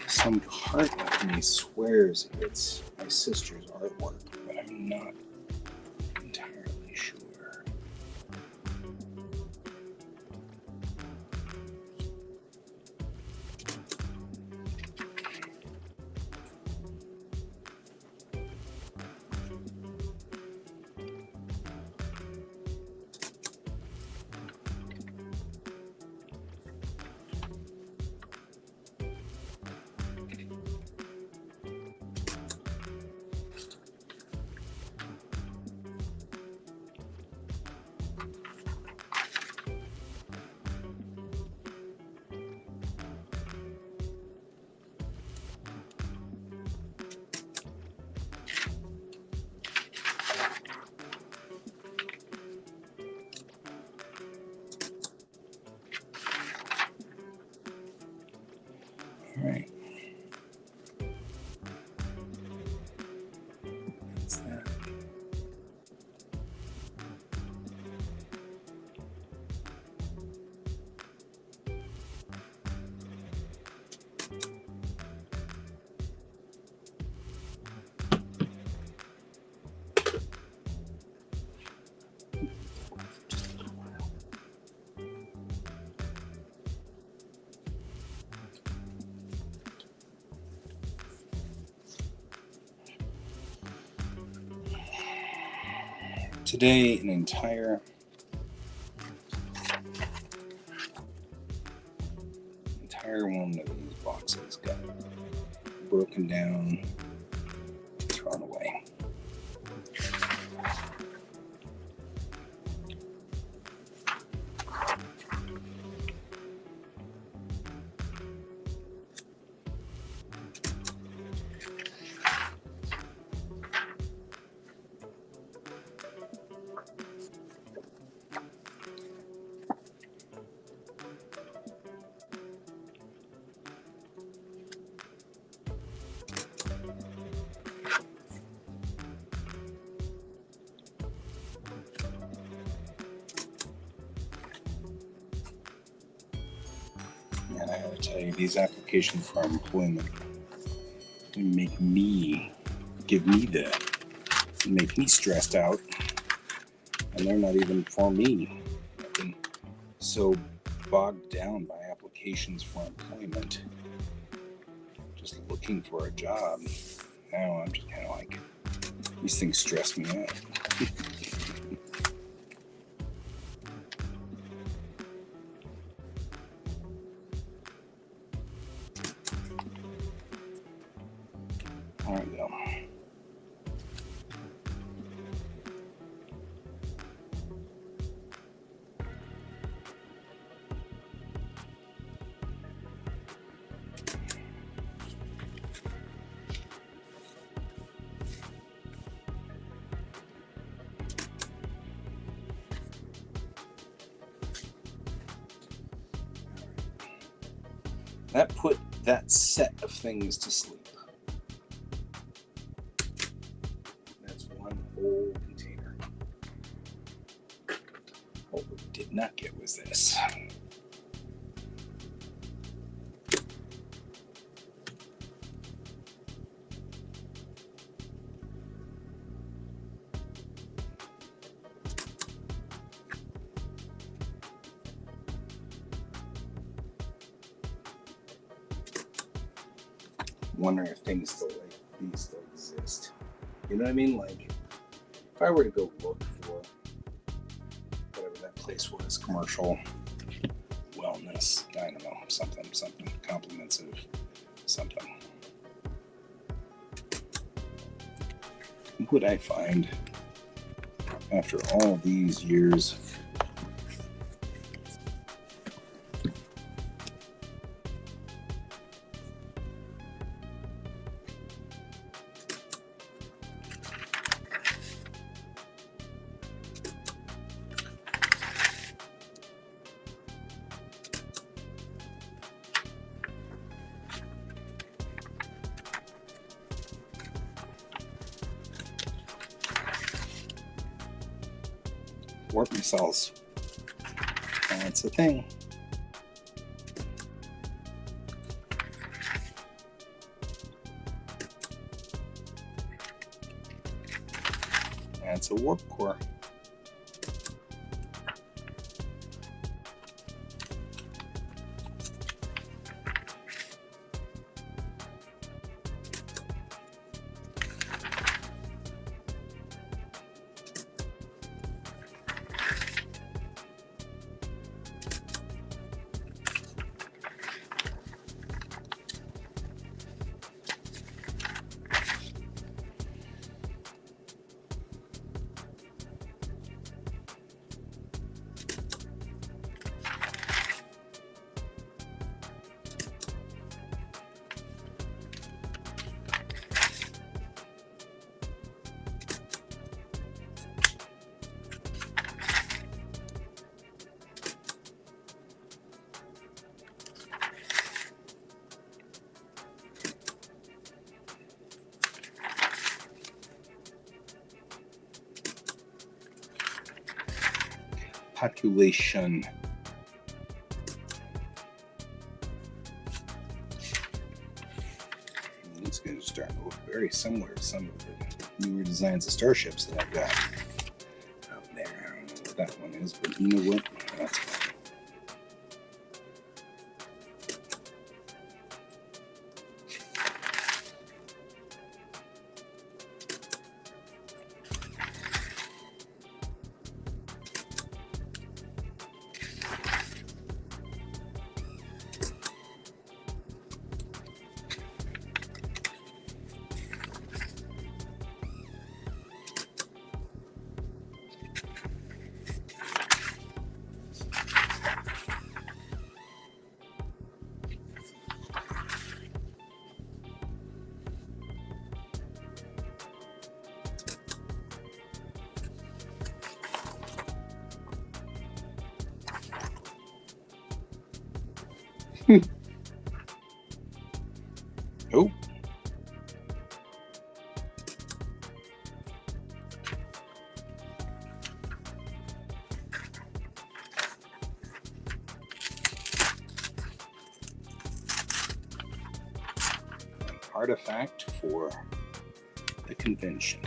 So Some part of me swears it's my sister's artwork, but I'm not entirely sure. All right. That's that. Just a little while. Today, an entire one of these boxes got broken down, thrown away. And I gotta tell you, these applications for employment make me stressed out, and they're not even for me. I've been so bogged down by applications for employment, just looking for a job. Now I'm just kind of like, these things stress me out. There we go. That put that set of things to sleep. That's one whole container. What we did not get was this. Wondering if things still like these still exist. You know what I mean? Like, if I were to go look for whatever that place was, commercial wellness, dynamo, something, compliments of something, what would I find after all these years? Warp missiles. That's the thing. That's a warp core. Population. These guys are starting to look very similar to some of the newer designs of starships that I've got out there. I don't know what that one is, but you know what? That's fine. Oh. An artifact for the convention.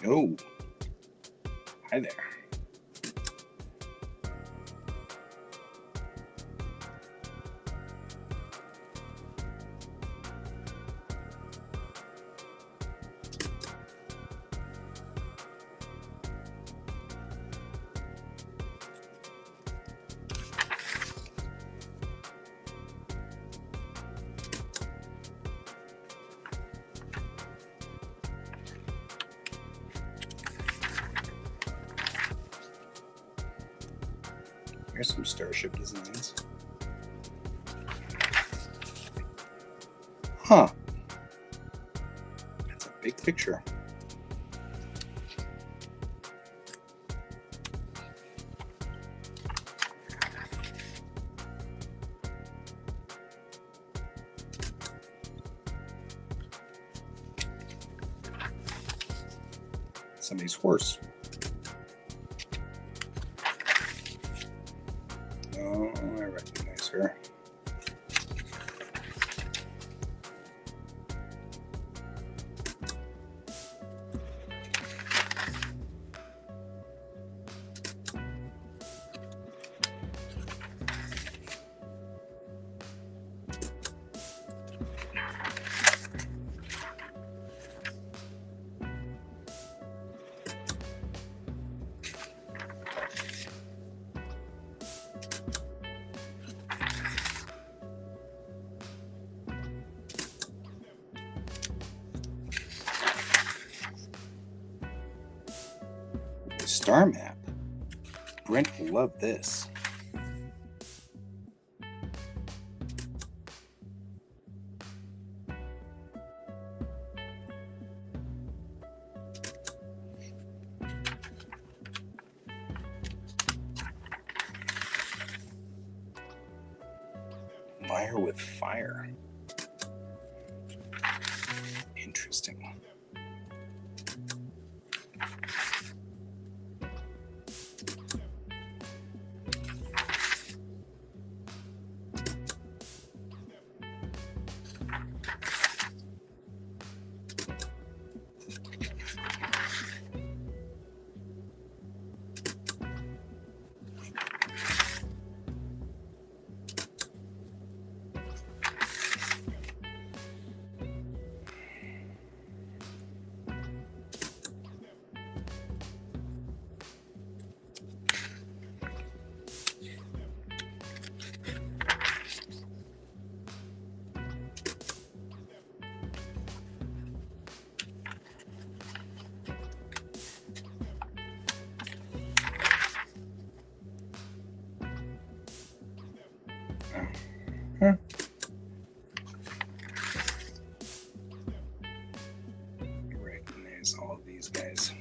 Oh, hi there. Here's some starship designs. Huh. That's a big picture. Somebody's horse. Oh, I recognize her. Star map. Brent will love this. Fire with fire. Interesting. Huh. Recognize all of these guys.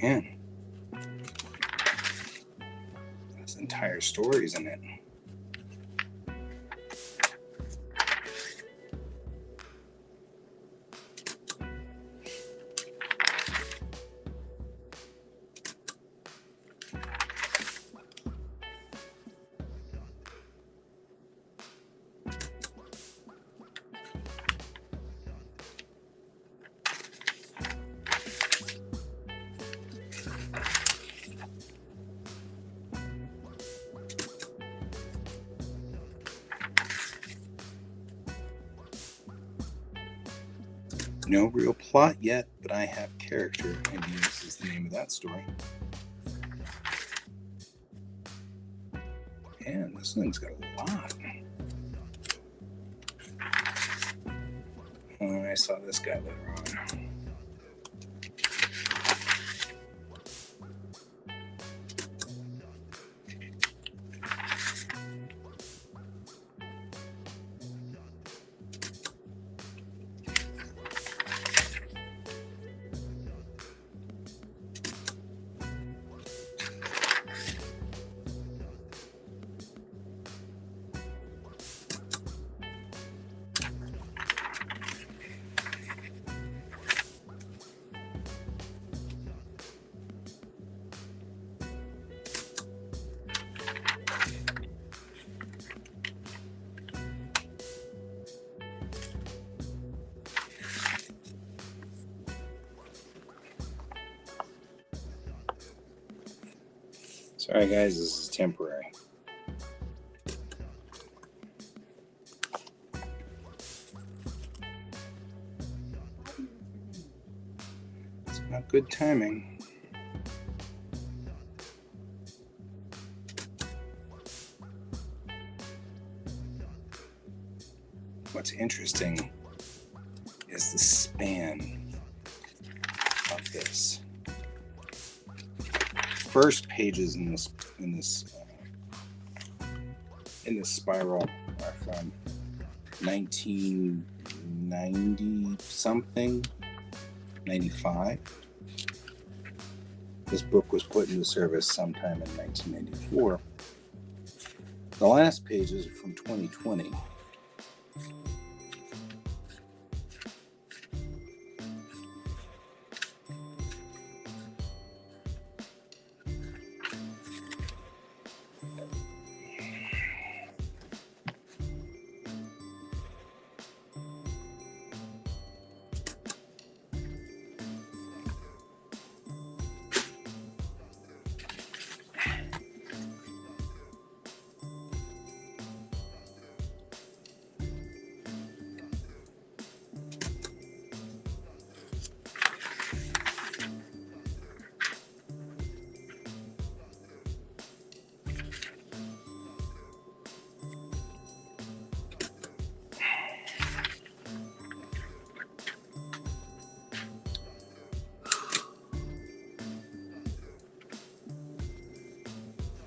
Man, there's entire stories in it. No real plot yet, but I have character, and this is the name of that story. Man, this thing's got a lot. Oh, I saw this guy later on. Sorry guys, this is temporary. It's not good timing. What's interesting is the span of this. First pages in this spiral are from 1990 something 95. This book was put into service sometime in 1994. The last pages are from 2020.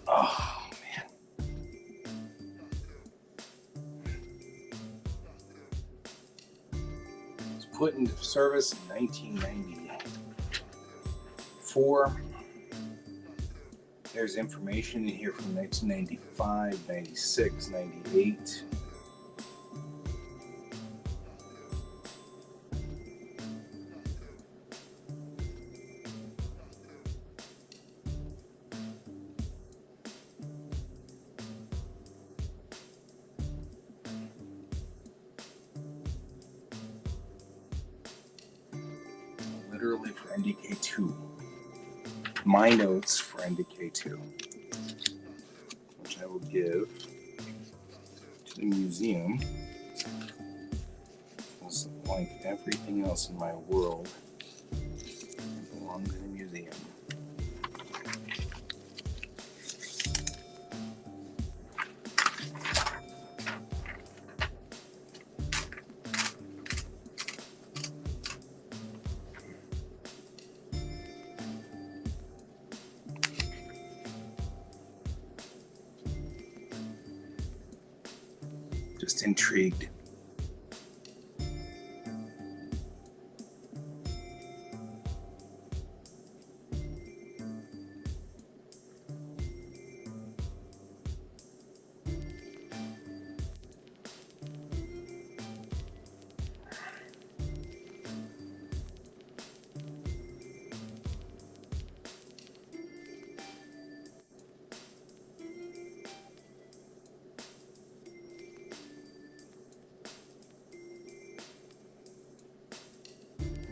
Oh, man. It was put into service in 1994. There's information in here from 1995, 96, 98. Literally for NDK2. My notes for NDK2, which I will give to the museum, because like everything else in my world, it belongs in a museum. Just intrigued.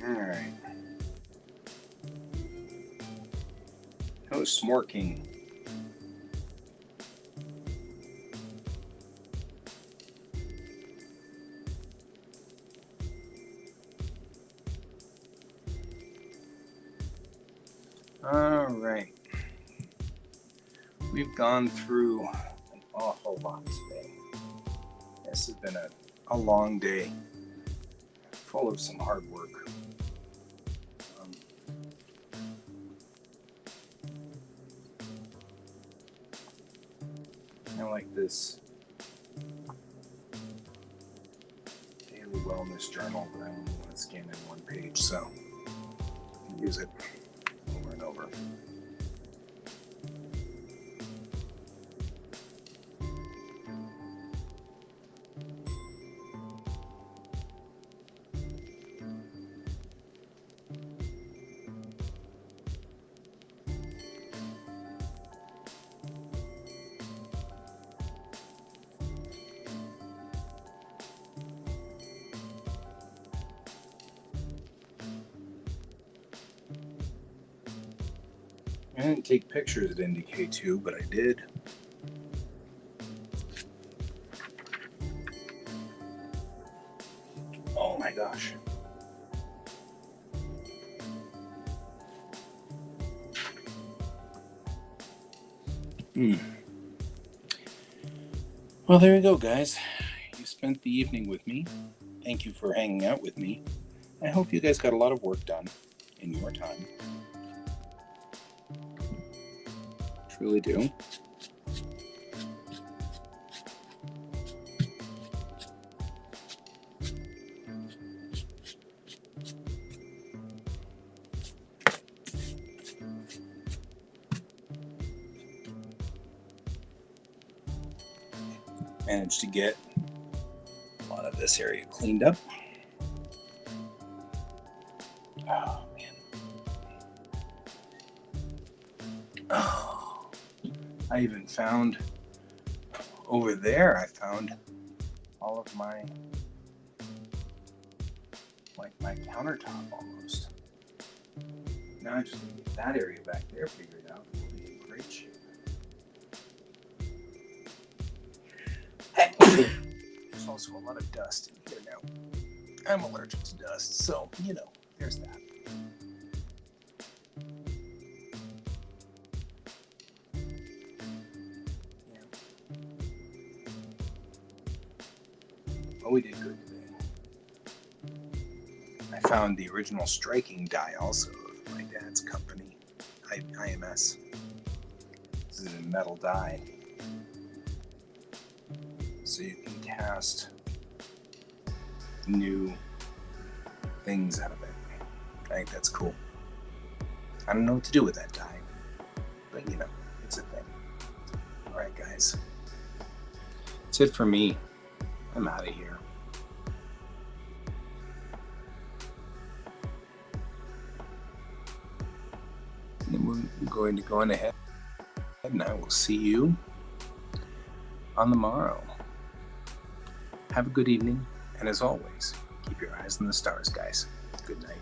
Alright. No smorking. Alright. We've gone through an awful lot today. This has been a long day, full of some hard work. I like this daily wellness journal, but I only want to scan in one page, so I use it over and over. I didn't take pictures at NDK2, but I did. Oh my gosh. Well, there you go, guys. You spent the evening with me. Thank you for hanging out with me. I hope you guys got a lot of work done in your time. Truly do. managed to get a lot of this area cleaned up. Oh, man. Oh, I even found over there, I found all of my, like my countertop almost. Now I just need to get that area back there figured out. We'll be in great shape. There's also a lot of dust in here now. I'm allergic to dust, so, you know, there's that. Yeah. Oh, we did good today. I found the original striking die also of my dad's company, IMS. This is a metal die. So you can cast new things out of it. I think that's cool. I don't know what to do with that die, but you know, it's a thing. Alright guys, that's it for me. I'm out of here. And then we're going to go on ahead and I will see you on the morrow. Have a good evening, and as always, keep your eyes on the stars, guys. Good night.